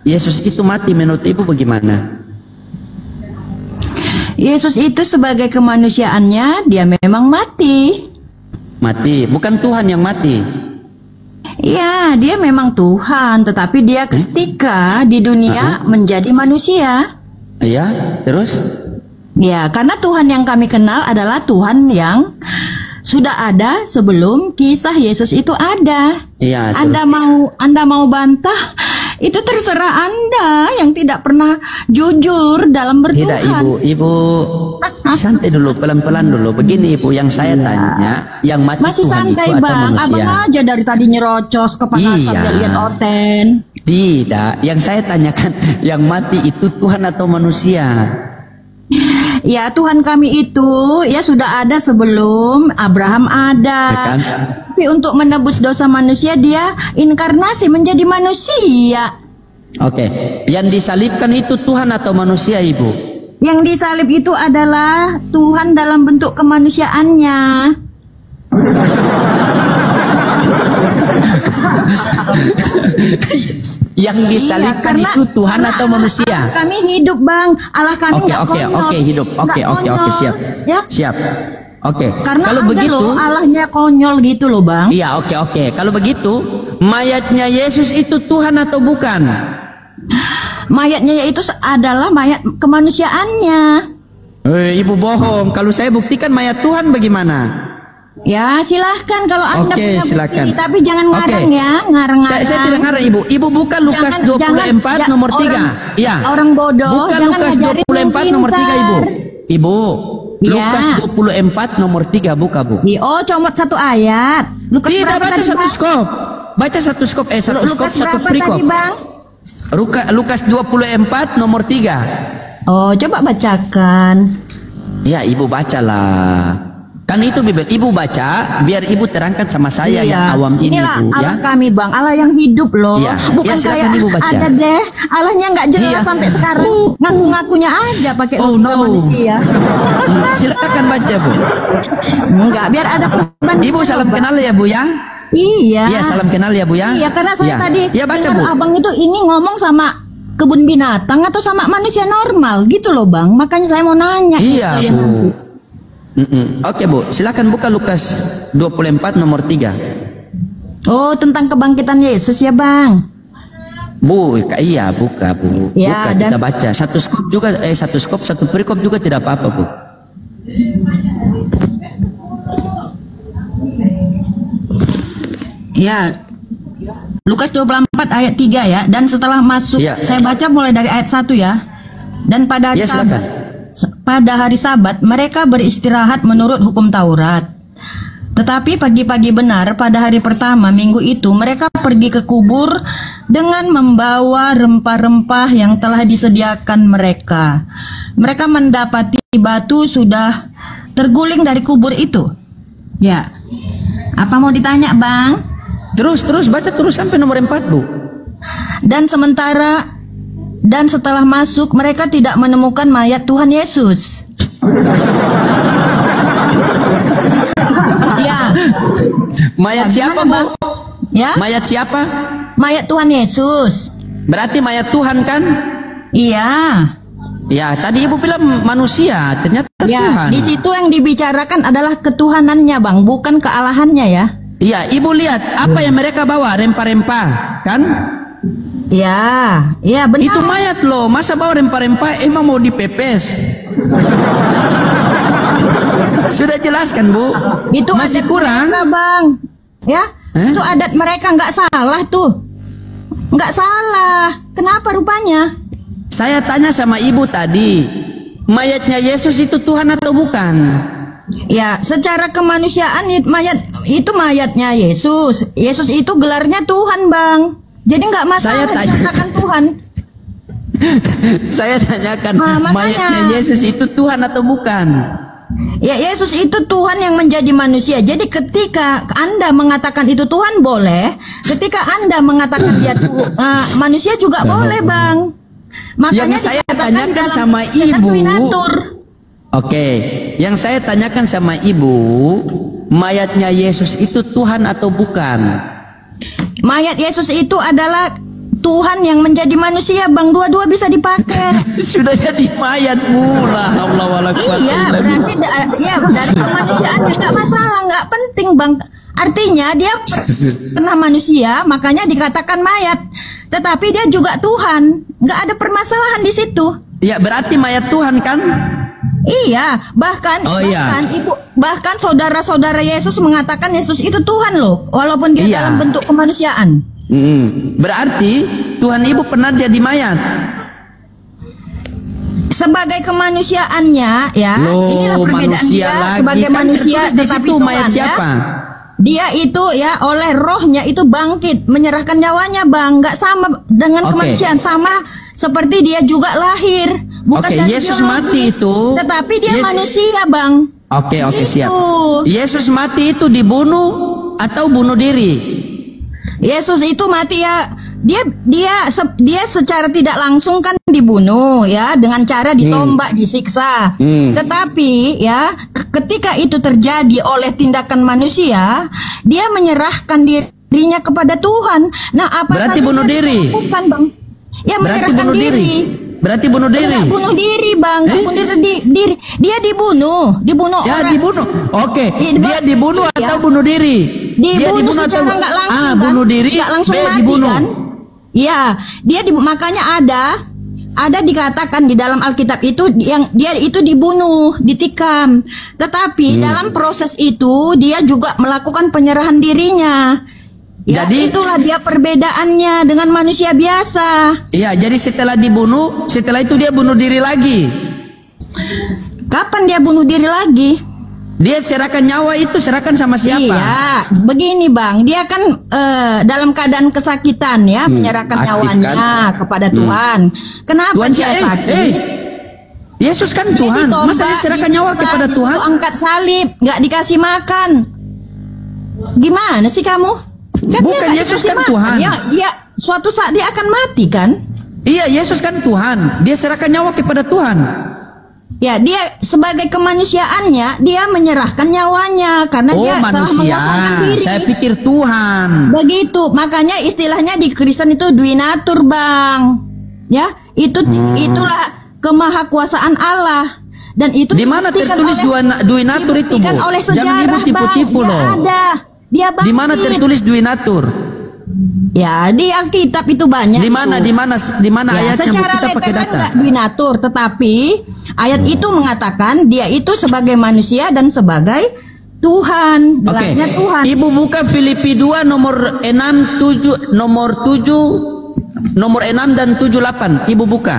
Yesus itu mati. Menurut Ibu bagaimana? Yesus itu sebagai kemanusiaannya dia memang mati. Mati, bukan Tuhan yang mati. Iya, dia memang Tuhan, tetapi dia ketika di dunia menjadi manusia. Iya, terus? Ya, karena Tuhan yang kami kenal adalah Tuhan yang sudah ada sebelum kisah Yesus itu ada. Iya. Anda mau bantah, itu terserah Anda yang tidak pernah jujur dalam bertuhan. Tidak, Ibu santai dulu, pelan-pelan dulu. Begini Ibu, yang saya tanya, yang mati masih Tuhan santai itu atau Bang, manusia? Abang aja dari tadi nyerocos kepanasan lihat Oten. Tidak, yang saya tanyakan, yang mati itu Tuhan atau manusia? Ya, Tuhan kami itu ya sudah ada sebelum Abraham ada. Ya kan? Tapi untuk menebus dosa manusia dia inkarnasi menjadi manusia. Oke, yang disalibkan itu Tuhan atau manusia Ibu? Yang disalib itu adalah Tuhan dalam bentuk kemanusiaannya. Yang disalibkan itu Tuhan atau manusia? Kami hidup Bang, Allah kami nggak konyol. Oke, hidup. Oke, siap. Ya? Siap. Oke. Karena kalau ada begitu, loh Allahnya konyol gitu loh Bang. Iya, oke. Kalau begitu, mayatnya Yesus itu Tuhan atau bukan? Mayatnya itu adalah mayat kemanusiaannya. Ibu bohong. Kalau saya buktikan mayat Tuhan bagaimana? Ya silahkan kalau Anda punya silakan. bukti, tapi jangan ngarang ya, ngarang-ngarang. Saya tidak ngarang Ibu. Ibu buka Lukas 24 nomor 3. Iya. Orang bodoh. Buka Lukas 24 nomor 3 Ibu. Ibu. Ya. Lukas 24 nomor 3 buka Bu. Oh, comot satu ayat. Lukas tidak, berapa baca tadi, satu Bang? skop. Baca satu skop. Satu skop, Lukas satu berapa perikop. tadi, Bang? Lukas 24 nomor 3. Oh, coba bacakan. Ya, Ibu bacalah. Kan itu Bible, Ibu baca biar Ibu terangkan sama saya yang awam ini Inilah Bu, Allah ya. kami Bang, Allah yang hidup loh. Iya. Bukan silakan kayak Ibu baca. ada deh Allahnya nggak jelas sampai sekarang. Ngaku-ngakunya aja pakai logika manusia. Silakan baca Bu. Enggak, biar ada perbandingan. Ibu salam kenal ya Bu ya. Iya. Iya, salam kenal ya Bu ya. Iya, karena saya tadi ya, baca, dengar Bu. Abang itu ini ngomong sama kebun binatang atau sama manusia normal gitu loh Bang. Makanya saya mau nanya. Iya Bu. Oke Bu, silakan buka Lukas 24 nomor 3. Oh, tentang kebangkitan Yesus ya Bang. Bu, iya buka Bu. Ya, Buka, kita baca. Satu skop, satu perikop juga tidak apa-apa Bu. Ya, Lukas 24 ayat 3 ya. Dan setelah masuk, saya baca mulai dari ayat 1 ya. Dan pada hari Sabat mereka beristirahat menurut hukum Taurat. Tetapi pagi-pagi benar pada hari pertama minggu itu mereka pergi ke kubur dengan membawa rempah-rempah yang telah disediakan mereka. Mereka mendapati batu sudah terguling dari kubur itu. Ya. Apa mau ditanya, Bang? Terus baca terus sampai nomor 4, Bu. Dan setelah masuk mereka tidak menemukan mayat Tuhan Yesus. Ya. Mayat siapa, Bu? Ya? Mayat siapa? Mayat Tuhan Yesus. Berarti mayat Tuhan kan? Iya. Ya, tadi Ibu bilang manusia, ternyata Tuhan. Di situ yang dibicarakan adalah ketuhanannya, Bang, bukan kealahannya ya. Iya, Ibu lihat apa yang mereka bawa, rempah-rempah, kan? Iya benar. Itu mayat loh, masa bawa rempah-rempah emang mau dipepes? Sudah jelaskan, Bu. Itu masih adat kurang, mereka, Bang. Ya, itu adat mereka, nggak salah tuh. Nggak salah. Kenapa rupanya? Saya tanya sama Ibu tadi, mayatnya Yesus itu Tuhan atau bukan? Ya, secara kemanusiaan itu mayatnya Yesus. Yesus itu gelarnya Tuhan, Bang. Jadi nggak masalah dikatakan Tuhan. Saya tanyakan, mayatnya Yesus itu Tuhan atau bukan? Ya, Yesus itu Tuhan yang menjadi manusia. Jadi ketika Anda mengatakan itu Tuhan boleh, ketika Anda mengatakan dia manusia juga boleh, Bang. Makanya yang saya tanyakan sama Ibu, oke, yang saya tanyakan sama Ibu, mayatnya Yesus itu Tuhan atau bukan? Mayat Yesus itu adalah Tuhan yang menjadi manusia, Bang. Dua-dua bisa dipakai. Sudah jadi mayat pula. Iya, berarti dari kemanusiaannya nggak masalah, nggak penting, Bang. Artinya dia pernah manusia, makanya dikatakan mayat. Tetapi dia juga Tuhan, nggak ada permasalahan di situ. Iya, berarti mayat Tuhan kan? Iya, bahkan saudara-saudara Yesus mengatakan Yesus itu Tuhan loh, walaupun dia dalam bentuk kemanusiaan. Berarti Tuhan Ibu pernah jadi mayat. Sebagai kemanusiaannya, ya, inilah perbedaan dia sebagai kan manusia, tetapi Tuhan, mayat siapa? Dia itu ya oleh rohnya itu bangkit, menyerahkan nyawanya, Bang. Nggak sama dengan kemanusiaan, sama seperti dia juga lahir. Bukan dari Yesus biologis, mati itu. Tetapi dia manusia, Bang. Oke, Gitu. siap. Yesus mati itu dibunuh atau bunuh diri? Yesus itu mati ya, dia secara tidak langsung kan dibunuh ya dengan cara ditombak, disiksa. Tetapi ya ketika itu terjadi oleh tindakan manusia, dia menyerahkan dirinya kepada Tuhan. Nah, apa berarti saja bunuh diri? Bukan, Bang. Ya, menyerahkan diri. Berarti bunuh diri. Enggak bunuh diri, Bang. Bunuh diri. Dia dibunuh ya, orang. Dibunuh. Oke. Dia dibunuh atau bunuh diri? Dibunuh secara nggak langsung kan? Bunuh diri. Nggak langsung mati dibunuh. kan? Ya, makanya ada dikatakan di dalam Alkitab itu yang dia itu dibunuh, ditikam. Tetapi dalam proses itu dia juga melakukan penyerahan dirinya. Ya, jadi itulah dia perbedaannya dengan manusia biasa. Iya, jadi setelah dibunuh, setelah itu dia bunuh diri lagi. Kapan dia bunuh diri lagi? Dia serahkan nyawa itu, serahkan sama siapa? Iya, begini, Bang. Dia kan dalam keadaan kesakitan ya, menyerahkan nyawanya kepada Tuhan. Kenapa Tuhan dia sakit? Yesus kan Tuhan. Masa dia serahkan nyawa kepada Tuhan? Angkat salib, nggak dikasih makan. Gimana sih kamu? Kan bukan Yesus kan makan. Tuhan. Ya, suatu saat dia akan mati kan? Iya, Yesus kan Tuhan. Dia serahkan nyawa kepada Tuhan. Ya, dia sebagai kemanusiaannya dia menyerahkan nyawanya karena dia telah mengosongkan diri. Saya pikir Tuhan. Begitu, makanya istilahnya di Kristen itu duinatur, Bang. Ya, itulah kemahakuasaan Allah. Dan itu di mana tertulis duinatur itu, Bu? Oleh sejarah, jangan Ibu tipu-tipu loh. Ada. Dia bangkit. Di mana tertulis duinatur? Ya, di Alkitab itu banyak. Di mana ayatnya secara kita pakai data? Enggak duinatur, tetapi Ayat itu mengatakan dia itu sebagai manusia dan sebagai Tuhan, gelarnya Tuhan. Ibu buka Filipi 2 nomor 6 dan 78. Ibu buka.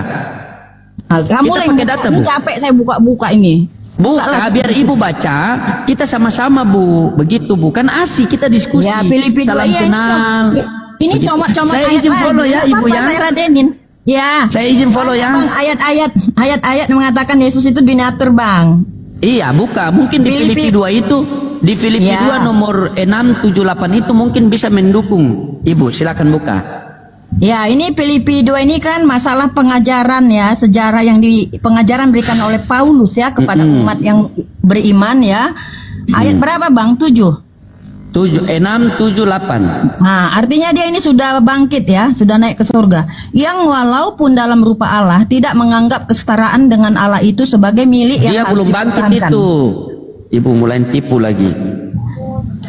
Kamu kita pakai data, ini Bu. capek saya buka-buka ini. Buka biar ibu baca, kita sama-sama Bu. Begitu Bu, kan asik kita diskusi. Ya, Filipi 2, salam kenal. Ini Begitu. comot-comot Saya ayat izin follow lagi. ya Nggak Ibu apa-apa, ya. Saya ladenin. Ya. Saya izin follow ya. Bang, ayat-ayat mengatakan Yesus itu binatur, Bang. Iya, buka. Mungkin di Filipi 2 itu, di Filipi 2 nomor 678 itu mungkin bisa mendukung. Ibu, silakan buka. Ya, ini Filipi 2 ini kan masalah pengajaran ya, sejarah yang pengajaran berikan oleh Paulus ya kepada umat yang beriman ya. Ayat berapa, Bang? 7. 678. Nah, artinya dia ini sudah bangkit ya, sudah naik ke surga. Yang walaupun dalam rupa Allah tidak menganggap kesetaraan dengan Allah itu sebagai milik yang Dia harus belum bangkit dipertahankan. itu. Ibu mulai tipu lagi.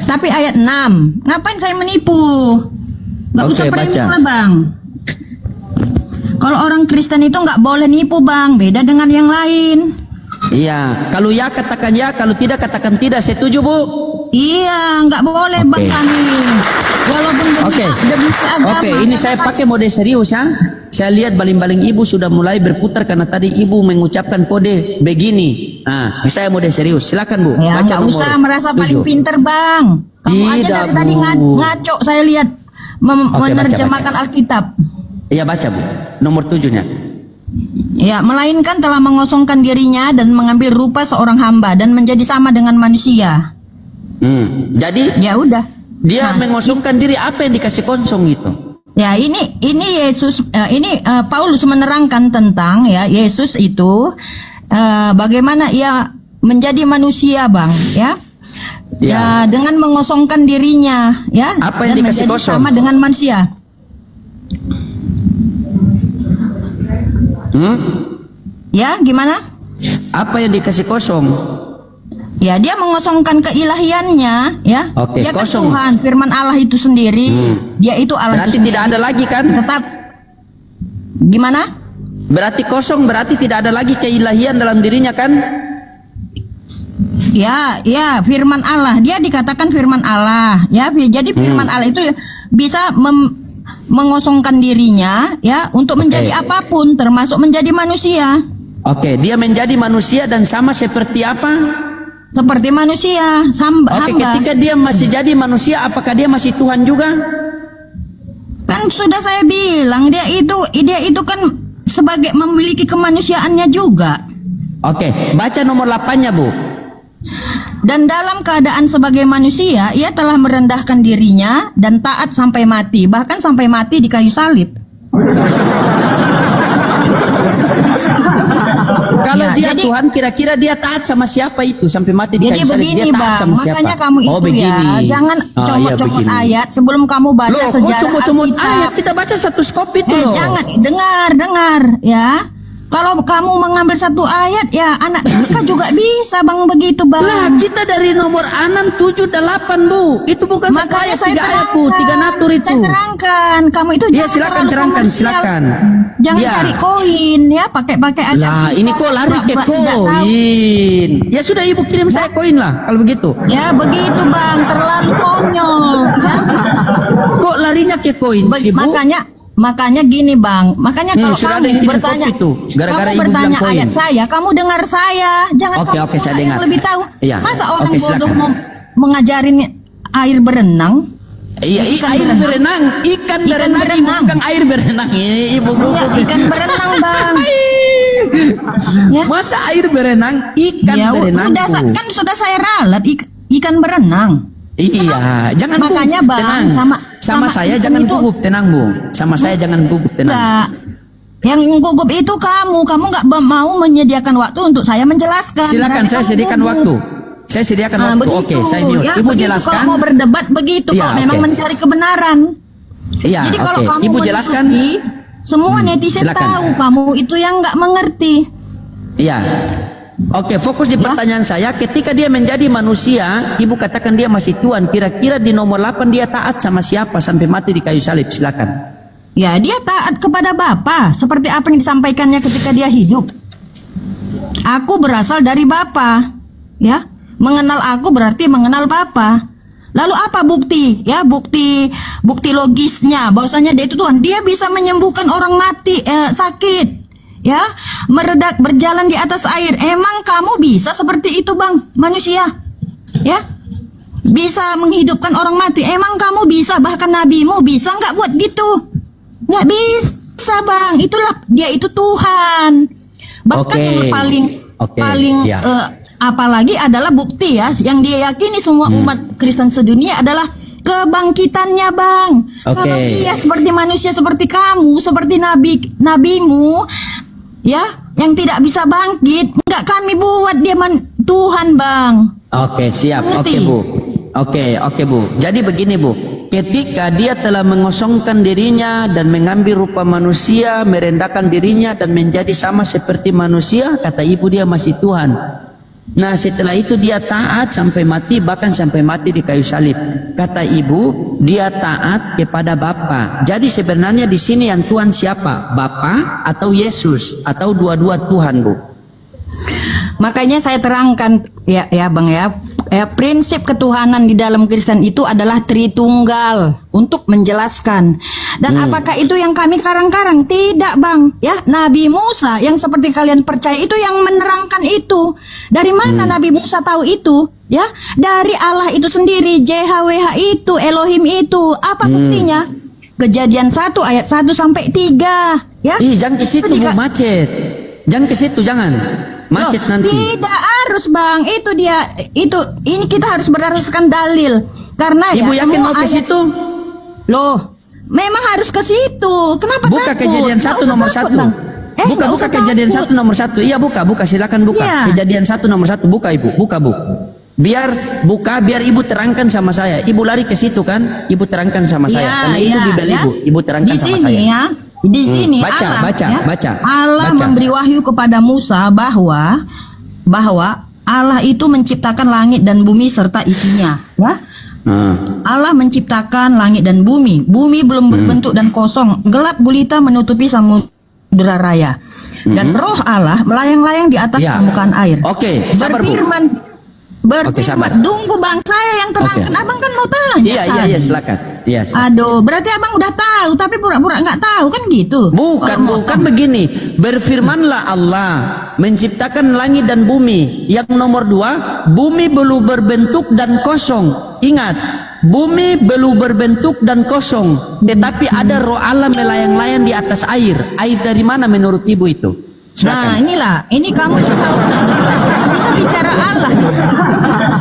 Tapi ayat 6, ngapain saya menipu? Gak usah premium lah, Bang. Kalau orang Kristen itu nggak boleh nipu, Bang. Beda dengan yang lain. Iya, kalau ya katakan ya, kalau tidak katakan tidak. Setuju, Bu? Iya, nggak boleh, Bang, kami. Walaupun demi agama. Oke, ini saya pakai mode serius ya. Saya lihat baling-baling ibu sudah mulai berputar karena tadi ibu mengucapkan kode begini. Nah, saya mode serius. Silakan Bu. Ya, baca nggak nomor usah merasa paling 7. pinter, Bang. Kamu aja Tidak, dari tadi Bu. ngaco saya lihat menerjemahkan Alkitab. Iya, baca Bu. Nomor 7-nya. Ya, melainkan telah mengosongkan dirinya dan mengambil rupa seorang hamba dan menjadi sama dengan manusia. Jadi ya udah. Dia mengosongkan diri, apa yang dikasih kosong itu? Ya, ini Yesus Paulus menerangkan tentang ya Yesus itu bagaimana ia menjadi manusia, Bang, ya. Ya, dengan mengosongkan dirinya, ya. Apa yang dan dikasih menjadi kosong? sama dengan manusia. Ya, gimana? Apa yang dikasih kosong? Ya, dia mengosongkan keilahiannya, ya. Oke, Dia kan kosong. Tuhan, firman Allah itu sendiri. Dia itu Allah Berarti itu sendiri. tidak ada lagi kan? Tetap gimana? Berarti kosong, berarti tidak ada lagi keilahian dalam dirinya kan? Ya, firman Allah. Dia dikatakan firman Allah, ya. Jadi firman Allah itu bisa mengosongkan dirinya, ya, untuk menjadi apapun, termasuk menjadi manusia. Oke, dia menjadi manusia dan sama seperti apa? Seperti manusia, hamba. Ketika dia masih jadi manusia, apakah dia masih Tuhan juga? Kan sudah saya bilang dia itu kan sebagai memiliki kemanusiaannya juga. Oke, baca nomor 8-nya, Bu. Dan dalam keadaan sebagai manusia, ia telah merendahkan dirinya dan taat sampai mati, bahkan sampai mati di kayu salib. Kalau Ya, dia jadi- Tuhan, kira-kira dia taat sama siapa itu sampai mati di Jadi kayu salib? begini, Dia taat Bang, sama siapa? makanya kamu itu begini. ya, jangan Oh, comot-comot iya, begini. ayat sebelum kamu baca Loh, kok sejarah comot-comot Alkitab. ayat? Kita baca satu skop itu loh. Jangan, dengar ya. Kalau kamu mengambil satu ayat, ya anak kita juga bisa, Bang, begitu, Bang. Lah, kita dari nomor 6, 7, 8, Bu. Itu bukan satu Makanya ayat, saya 3 ayat, Bu. terangkan. 3 natur itu. Saya terangkan, kamu itu Iya, jangan silakan terlalu terangkan, komersial. silakan. Jangan Ya. cari koin ya, pakai ayat. Lah, ini kok lari ke koin. Ya sudah, Ibu kirim saya koin lah kalau begitu. Ya, begitu, Bang, terlalu konyol ya. Kok larinya ke koin sih, Bu? Makanya gini, Bang. Makanya kalau sudah ada kamu yang kirim bertanya, kopi tuh, gara-gara kamu Ibu bertanya bilang koin. ayat saya, kamu dengar saya. Jangan Oke, kamu oke, saya dengar. yang lebih tahu. Iya. Masa orang Oke, bodoh silakan. mau mengajarin air berenang? Iya, air berenang, ikan berenang, Ibu, bukan air berenang. Ini Ibu. Iya, ikan berenang, Bang. Ya. Masa air berenang, ikan Ya, berenang, Bu? kan sudah saya ralat ikan berenang. Iya, jangan Bu, Makanya, Bang, tenang. Sama saya Kristen jangan itu- gugup, tenang Bu. Sama saya jangan gugup, tenang. Enggak. Yang gugup itu kamu nggak mau menyediakan waktu untuk saya menjelaskan. Silakan, Berarti saya kamu sediakan gugup. waktu. Saya sediakan Nah, waktu. begitu. Oke, saya mute. Ya, Ibu begitu. jelaskan. Kalau mau berdebat begitu, Iya, kalau memang oke. mencari kebenaran. Iya, Jadi kalau oke. kamu Ibu mengikuti, jelaskan. semua netizen silakan. tahu kamu itu yang nggak mengerti. Iya. Oke, fokus di pertanyaan saya. Ketika dia menjadi manusia, Ibu katakan dia masih Tuhan. Kira-kira di nomor 8 dia taat sama siapa sampai mati di kayu salib? Silakan. Ya, dia taat kepada Bapa seperti apa yang disampaikannya ketika dia hidup. Aku berasal dari Bapa. Ya, mengenal aku berarti mengenal Bapa. Lalu apa bukti? Ya, bukti logisnya bahwasanya dia itu Tuhan. Dia bisa menyembuhkan orang mati, sakit. Ya, meredak berjalan di atas air. Emang kamu bisa seperti itu, Bang, manusia? Ya, bisa menghidupkan orang mati. Emang kamu bisa? Bahkan nabimu bisa nggak buat gitu? Nggak bisa, Bang. Itulah dia itu Tuhan. Bahkan yang paling ya. Apalagi adalah bukti ya yang dia yakini semua umat Kristen sedunia adalah kebangkitannya, Bang. Kalau dia seperti manusia seperti kamu, seperti nabimu, ya, yang tidak bisa bangkit, enggak kami buat dia Tuhan, Bang. Oke, siap. Oke, Bu. Oke, Bu. Jadi begini, Bu. Ketika dia telah mengosongkan dirinya dan mengambil rupa manusia, merendahkan dirinya dan menjadi sama seperti manusia, kata ibu dia masih Tuhan. Nah, setelah itu dia taat sampai mati, bahkan sampai mati di kayu salib. Kata ibu, dia taat kepada Bapa. Jadi sebenarnya di sini yang Tuhan siapa? Bapa atau Yesus atau dua-dua Tuhan, Bu? Makanya saya terangkan ya Bang ya, prinsip ketuhanan di dalam Kristen itu adalah Tritunggal untuk menjelaskan. Dan apakah itu yang kami karang-karang? Tidak, Bang. Ya, Nabi Musa yang seperti kalian percaya itu yang menerangkan itu. Dari mana Nabi Musa tahu itu? Ya, dari Allah itu sendiri, JHWH itu, Elohim itu. Apa buktinya? Kejadian 1 ayat 1 sampai 3. Ya. Jangan ke situ, Bu, macet. Jangan ke situ, jangan. Macet nanti. Tidak harus, Bang. Itu dia. Ini kita harus berdasarkan dalil. Karena Ibu yakin mau ke situ? Loh, memang harus ke situ. Kenapa buka takut? Kejadian 1 nomor 1. Buka Kejadian 1 nomor 1. Iya, buka, silakan buka. Ya. Kejadian 1 nomor 1, buka Ibu, buka, Bu. Biar Ibu terangkan sama saya. Ibu lari ke situ kan? Ibu terangkan sama saya. Karena itu Bibel Ibu terangkan sama saya. Ya. Di sini baca. Allah memberi wahyu kepada Musa bahwa Allah itu menciptakan langit dan bumi serta isinya. Ya. Allah menciptakan langit dan bumi. Bumi belum berbentuk dan kosong. Gelap gulita menutupi samudera raya. Dan roh Allah melayang-layang di atas permukaan air. Oke, sabar, Bu. Berfirman, tunggu Bang, saya yang terangkan. Abang kan mau tanya. Iya, silakan. Iya. Aduh, berarti Abang udah tahu, tapi pura-pura nggak tahu kan gitu? Bukan begini. Berfirmanlah Allah menciptakan langit dan bumi. Yang nomor 2, bumi belum berbentuk dan kosong. Ingat, bumi belum berbentuk dan kosong, tetapi ada roh Allah melayang-layang di atas air. Air dari mana menurut Ibu itu? Nah, ini kamu tuh tahu nggak? Kita bicara Allah.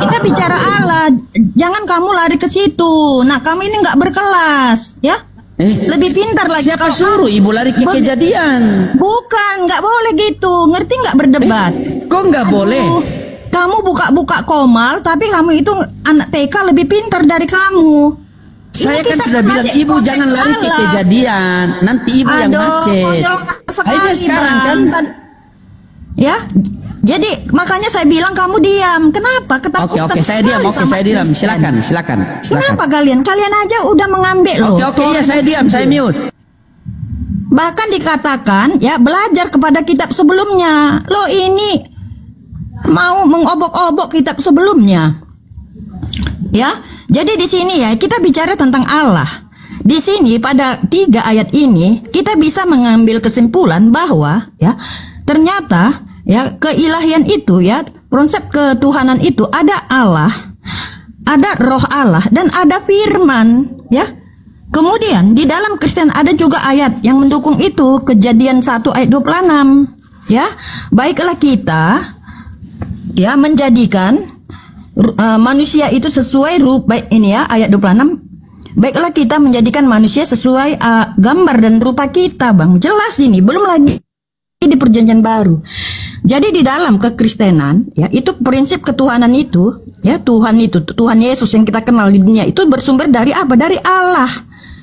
Kita bicara Allah. Jangan kamu lari ke situ. Nah, kamu ini nggak berkelas, ya? Lebih pintar lagi. Siapa suruh Ibu lari ke Kejadian? Bukan, nggak boleh gitu. Ngerti nggak berdebat? Kok nggak boleh? Kamu buka-buka Komal, tapi kamu itu anak TK lebih pintar dari kamu. Saya kan sudah bilang Ibu jangan lari ke Kejadian. Nanti Ibu yang macet. Ini sekarang kan. Ya, jadi makanya saya bilang kamu diam. Kenapa? Ketakutan. Oke, saya diam. Silakan. Kenapa kalian aja udah mengambil loh. Oke, iya saya diam, saya mute. Bahkan dikatakan ya belajar kepada kitab sebelumnya. Loh ini mau mengobok-obok kitab sebelumnya. Ya, jadi di sini ya kita bicara tentang Allah. Di sini pada 3 ayat ini kita bisa mengambil kesimpulan bahwa ya ternyata ya keilahian itu ya konsep ketuhanan itu ada Allah, ada roh Allah dan ada firman ya. Kemudian di dalam Kristen ada juga ayat yang mendukung itu, Kejadian 1 ayat 26 ya. Baiklah kita ya menjadikan manusia itu sesuai rupa ini ya ayat 26. Baiklah kita menjadikan manusia sesuai gambar dan rupa kita, Bang. Jelas ini, belum lagi di perjanjian baru. Jadi di dalam kekristenan ya itu prinsip ketuhanan itu ya Tuhan Yesus yang kita kenal di dunia itu bersumber dari apa? Dari Allah.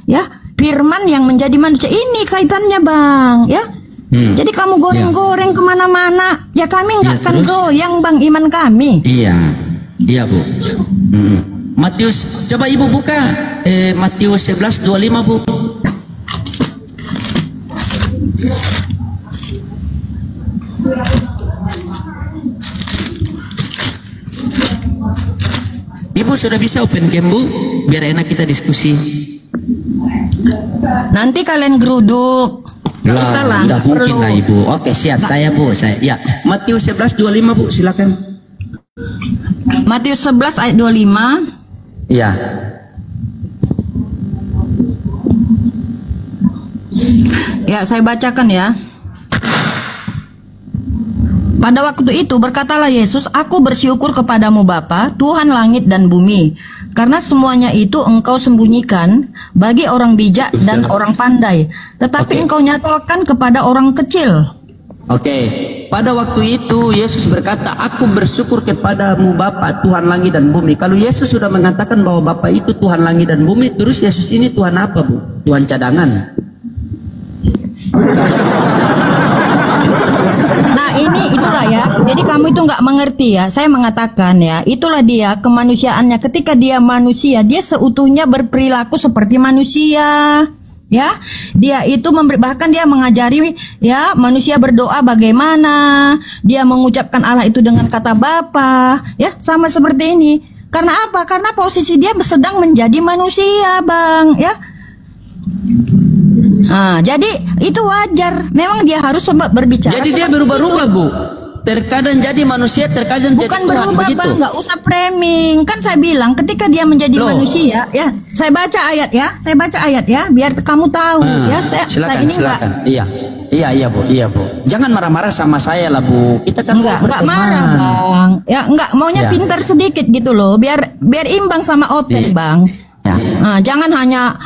Ya, firman yang menjadi manusia ini kaitannya, Bang, ya. Jadi kamu goreng-goreng kemana-mana, ya kami nggak akan goyang, Bang, iman kami. Iya, Bu. Matius, coba Ibu buka Matius 11:25, Bu. sudah bisa open game Bu, biar enak kita diskusi. Nanti kalian geruduk. Lah, tidak mungkin lah Ibu. Oke, siap. Saya Bu, ya. Matius 11:25 Bu, silakan. Matius 11 ayat 25. Iya. Ya, saya bacakan ya. Pada waktu itu berkatalah Yesus, "Aku bersyukur kepadamu Bapa, Tuhan langit dan bumi, karena semuanya itu engkau sembunyikan bagi orang bijak dan orang pandai, tetapi engkau nyatakan kepada orang kecil." Oke, pada waktu itu Yesus berkata, "Aku bersyukur kepadamu Bapa, Tuhan langit dan bumi." Kalau Yesus sudah mengatakan bahwa Bapa itu Tuhan langit dan bumi, terus Yesus ini Tuhan apa Bu? Tuhan cadangan. Nah ini itulah ya. Jadi kamu itu nggak mengerti ya. Saya mengatakan ya, itulah dia kemanusiaannya. Ketika dia manusia, dia seutuhnya berperilaku seperti manusia. Ya, dia itu bahkan dia mengajari ya manusia berdoa bagaimana. Dia mengucapkan Allah itu dengan kata Bapa. Ya, sama seperti ini. Karena apa? Karena posisi dia sedang menjadi manusia, Bang. Ya. Nah, jadi itu wajar. Memang dia harus berbicara. Jadi dia berubah-ubah Bu. Terkadang jadi manusia, terkadang jadi Tuhan. Bukan berubah begitu. Bang, nggak usah framing. Kan saya bilang ketika dia menjadi manusia, ya. Saya baca ayat ya. Saya baca ayat ya, biar kamu tahu ya. Silakan. Iya Bu. Jangan marah-marah sama saya lah Bu. Kita kan enggak marah Bang. Ya enggak maunya pintar sedikit gitu loh, biar imbang sama Oten Bang. Ya. Nah, jangan hanya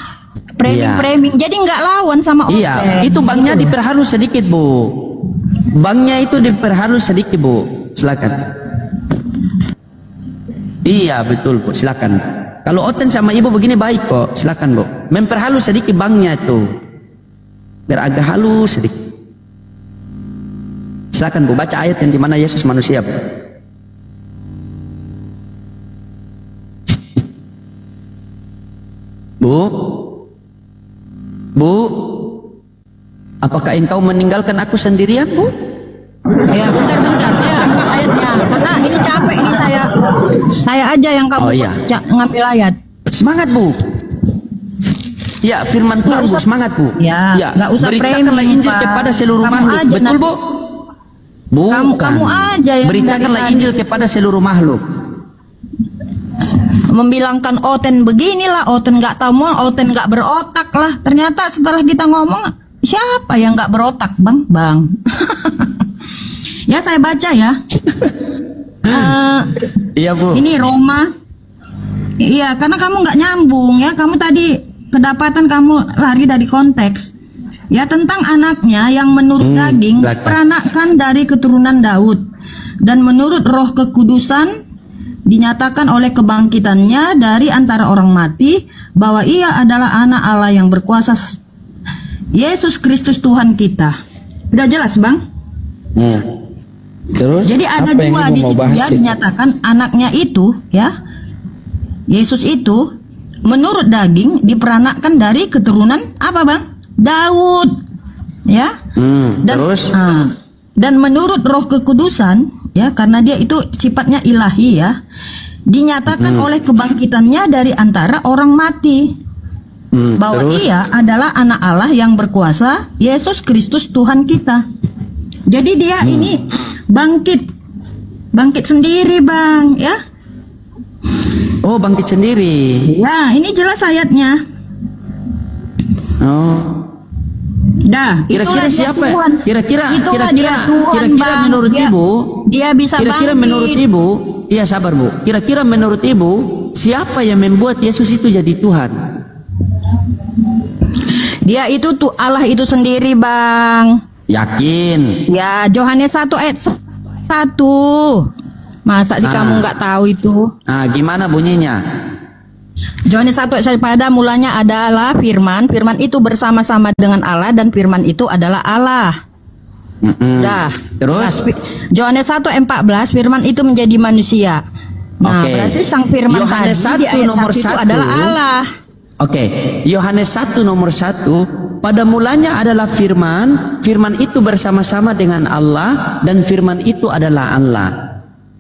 framing. Jadi nggak lawan sama Oten. Iya, itu Bangnya diperhalus sedikit Bu. Bangnya itu diperhalus sedikit Bu. Silakan. Iya betul Bu, silakan. Kalau Oten sama Ibu begini baik kok, silakan Bu. Memperhalus sedikit Bangnya itu, biar agak halus sedikit. Silakan Bu, baca ayat yang dimana Yesus manusia Bu. Bu, apakah engkau meninggalkan aku sendirian Bu? Ya bentar saya ambil ayatnya karena ini capek nih saya aja yang kamu ngambil ayat. Semangat Bu. Ya firman Tuhan Bu, semangat Bu. Ya, nggak usah beritakanlah Injil kepada seluruh makhluk. Betul Bu? Kamu aja yang beritakanlah Injil kepada seluruh makhluk. Membilangkan Oten beginilah, Oten nggak tahu, Oten nggak berotak lah. Ternyata setelah kita ngomong, siapa yang nggak berotak, Bang? Ya saya baca ya. Iya Bu. Ini Roma. Iya, karena kamu nggak nyambung ya. Kamu tadi kedapatan kamu lari dari konteks. Ya tentang anaknya yang menurut daging diperanakkan dari keturunan Daud dan menurut Roh Kekudusan dinyatakan oleh kebangkitannya dari antara orang mati bahwa ia adalah anak Allah yang berkuasa, Yesus Kristus Tuhan kita. Udah jelas Bang? Terus? Jadi ada dua di situ ya, dinyatakan anaknya itu ya, Yesus itu menurut daging diperanakkan dari keturunan apa Bang? Daud ya. Dan menurut Roh Kekudusan ya, karena dia itu sifatnya ilahi ya, dinyatakan oleh kebangkitannya dari antara orang mati bahwa ia adalah anak Allah yang berkuasa, Yesus Kristus Tuhan kita. Jadi dia ini bangkit sendiri Bang ya. Oh bangkit sendiri. Ya ini jelas ayatnya. Dah, kira-kira siapa? Kira-kira menurut dia, Ibu, dia bisa kira-kira menurut Ibu, iya sabar Bu. Kira-kira menurut Ibu, siapa yang membuat Yesus itu jadi Tuhan? Dia itu tuh Allah itu sendiri, Bang. Yakin? Ya, Yohanes 1 ayat 1. Masa sih kamu nggak tahu itu? Gimana bunyinya? Yohanes 1 ayat 1, pada mulanya adalah firman, firman itu bersama-sama dengan Allah dan firman itu adalah Allah. Dah. Terus Yohanes 1 ayat 14, firman itu menjadi manusia. Nah, berarti sang firman Yohanes tadi 1 nomor 1 itu adalah Allah. Yohanes 1 nomor 1, pada mulanya adalah firman, firman itu bersama-sama dengan Allah dan firman itu adalah Allah.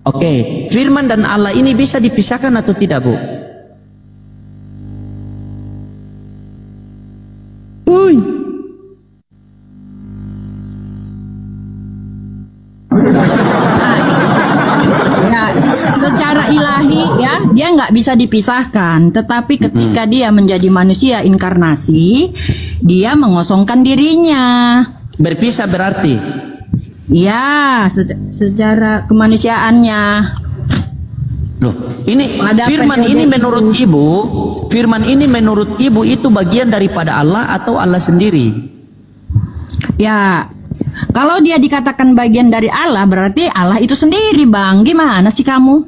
Oke, firman dan Allah ini bisa dipisahkan atau tidak, Bu? Uy. Ya, secara ilahi ya, dia nggak bisa dipisahkan. Tetapi ketika dia menjadi manusia inkarnasi, dia mengosongkan dirinya. Berpisah berarti? Ya, secara kemanusiaannya. Loh, ini Pada firman periode ini itu. menurut Ibu, firman ini menurut Ibu itu bagian daripada Allah atau Allah sendiri? Ya, kalau dia dikatakan bagian dari Allah, berarti Allah itu sendiri, Bang. Gimana sih kamu?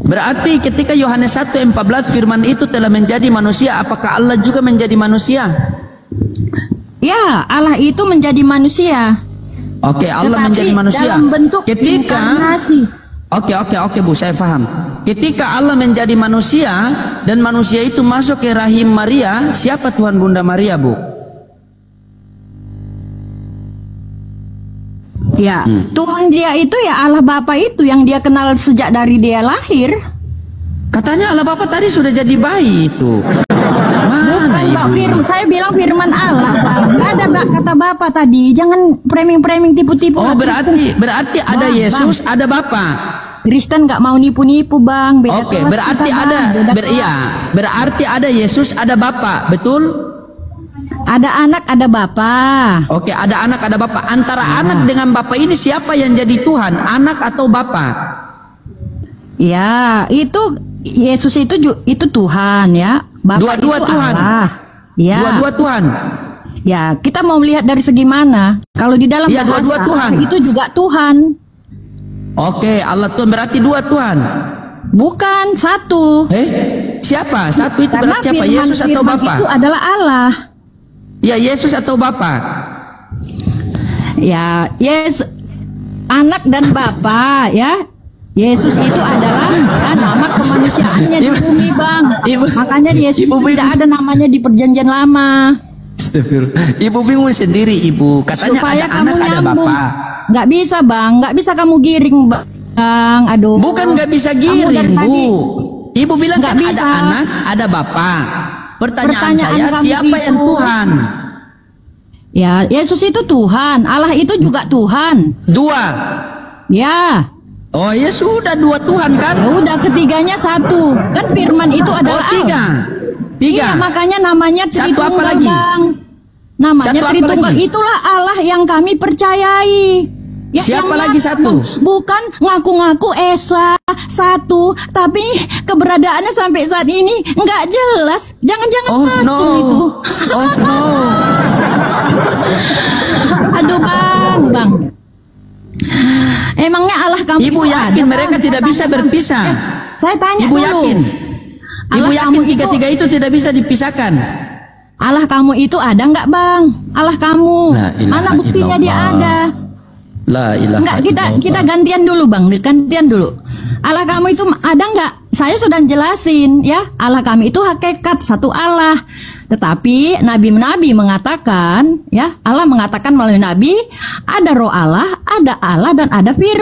Berarti ketika Yohanes 1:14 firman itu telah menjadi manusia, apakah Allah juga menjadi manusia? Ya, Allah itu menjadi manusia. Oke, Allah Tetapi menjadi manusia. dalam bentuk Ketika inkarnasi. Oke, Bu, saya paham. Ketika Allah menjadi manusia dan manusia itu masuk ke rahim Maria, siapa Tuhan Bunda Maria, Bu? Ya, Tuhan dia itu ya Allah Bapa itu yang dia kenal sejak dari dia lahir. Katanya Allah Bapa tadi sudah jadi bayi itu. Bukan, Bang. Saya bilang firman Allah, Bang. Nggak ada kata Bapa tadi. Jangan framing-framing tipu-tipu. Oh, berarti ada Bang, Yesus, ada Bapa. Kristen nggak mau nipu-nipu, Bang. Beda Oke, kelas berarti kita, ada Bang. Beda kelas. berarti ada Yesus, ada Bapa, betul? Ada anak, ada Bapa. Oke, ada anak, ada Bapa. Antara anak dengan Bapa ini siapa yang jadi Tuhan? Anak atau Bapa? Ya, itu Yesus itu Tuhan ya. Bapa Dua-dua itu Tuhan. Allah. Ya. Dua-dua Tuhan. Ya, kita mau melihat dari segi mana? Kalau di dalam Ya, bahasa dua-dua Tuhan. itu juga Tuhan. Oke, Allah Tuhan berarti dua Tuhan. Bukan satu. Siapa? Satu itu Karena berarti siapa? firman- Yesus atau firman Bapa? itu adalah Allah. Ya, Yesus atau Bapa? Ya, Yesus anak dan Bapa ya. Yesus itu adalah ya, nama kemanusiaannya di bumi, Bang. Makanya Yesus tidak ada namanya di perjanjian lama. Astagfirullah. Ibu bingung sendiri, Ibu. Katanya Supaya ada kamu anak, ada nyambung. Bapa. Nggak bisa, Bang. Nggak bisa kamu giring, Bang. Aduh. Bukan nggak bisa Kamu dari giring, tadi- Bu. Ibu bilang Nggak kan bisa. ada anak, ada Bapa. Pertanyaan saya, kamu siapa yang itu- Tuhan? Ya, Yesus itu Tuhan. Allah itu juga Tuhan. Dua. Ya. Oh, ya sudah dua Tuhan kan? Ya udah, ketiganya satu. Kan firman itu adalah tiga. Allah. Tiga. Iya, makanya namanya Satu apa Tritunggal, lagi? Bang. Namanya Satu apa Tritunggal. lagi? Itulah Allah yang kami percayai. Ya, Siapa yang lagi ngaku. satu? Bukan ngaku-ngaku Esa satu, tapi keberadaannya sampai saat ini nggak jelas. Jangan-jangan patung itu. Oh no. Aduh, Bang. Emangnya Allah kamu Ibu itu yakin ada, mereka Bang? tidak Saya bisa tanya, Bang. berpisah? Saya tanya Ibu dulu. yakin? Ibu Allah yakin kamu itu- tiga-tiga itu tidak bisa dipisahkan? Allah kamu itu ada nggak, Bang? Allah kamu. La ilaha Mana buktinya dia illallah. ada? La ilaha Enggak, kita illallah. gantian dulu, Bang. Gantian dulu. Allah kamu itu ada nggak? Saya sudah jelasin ya. Allah kami itu hakikat satu Allah. Tetapi nabi-nabi mengatakan ya, Allah mengatakan melalui nabi ada roh Allah dan ada firman.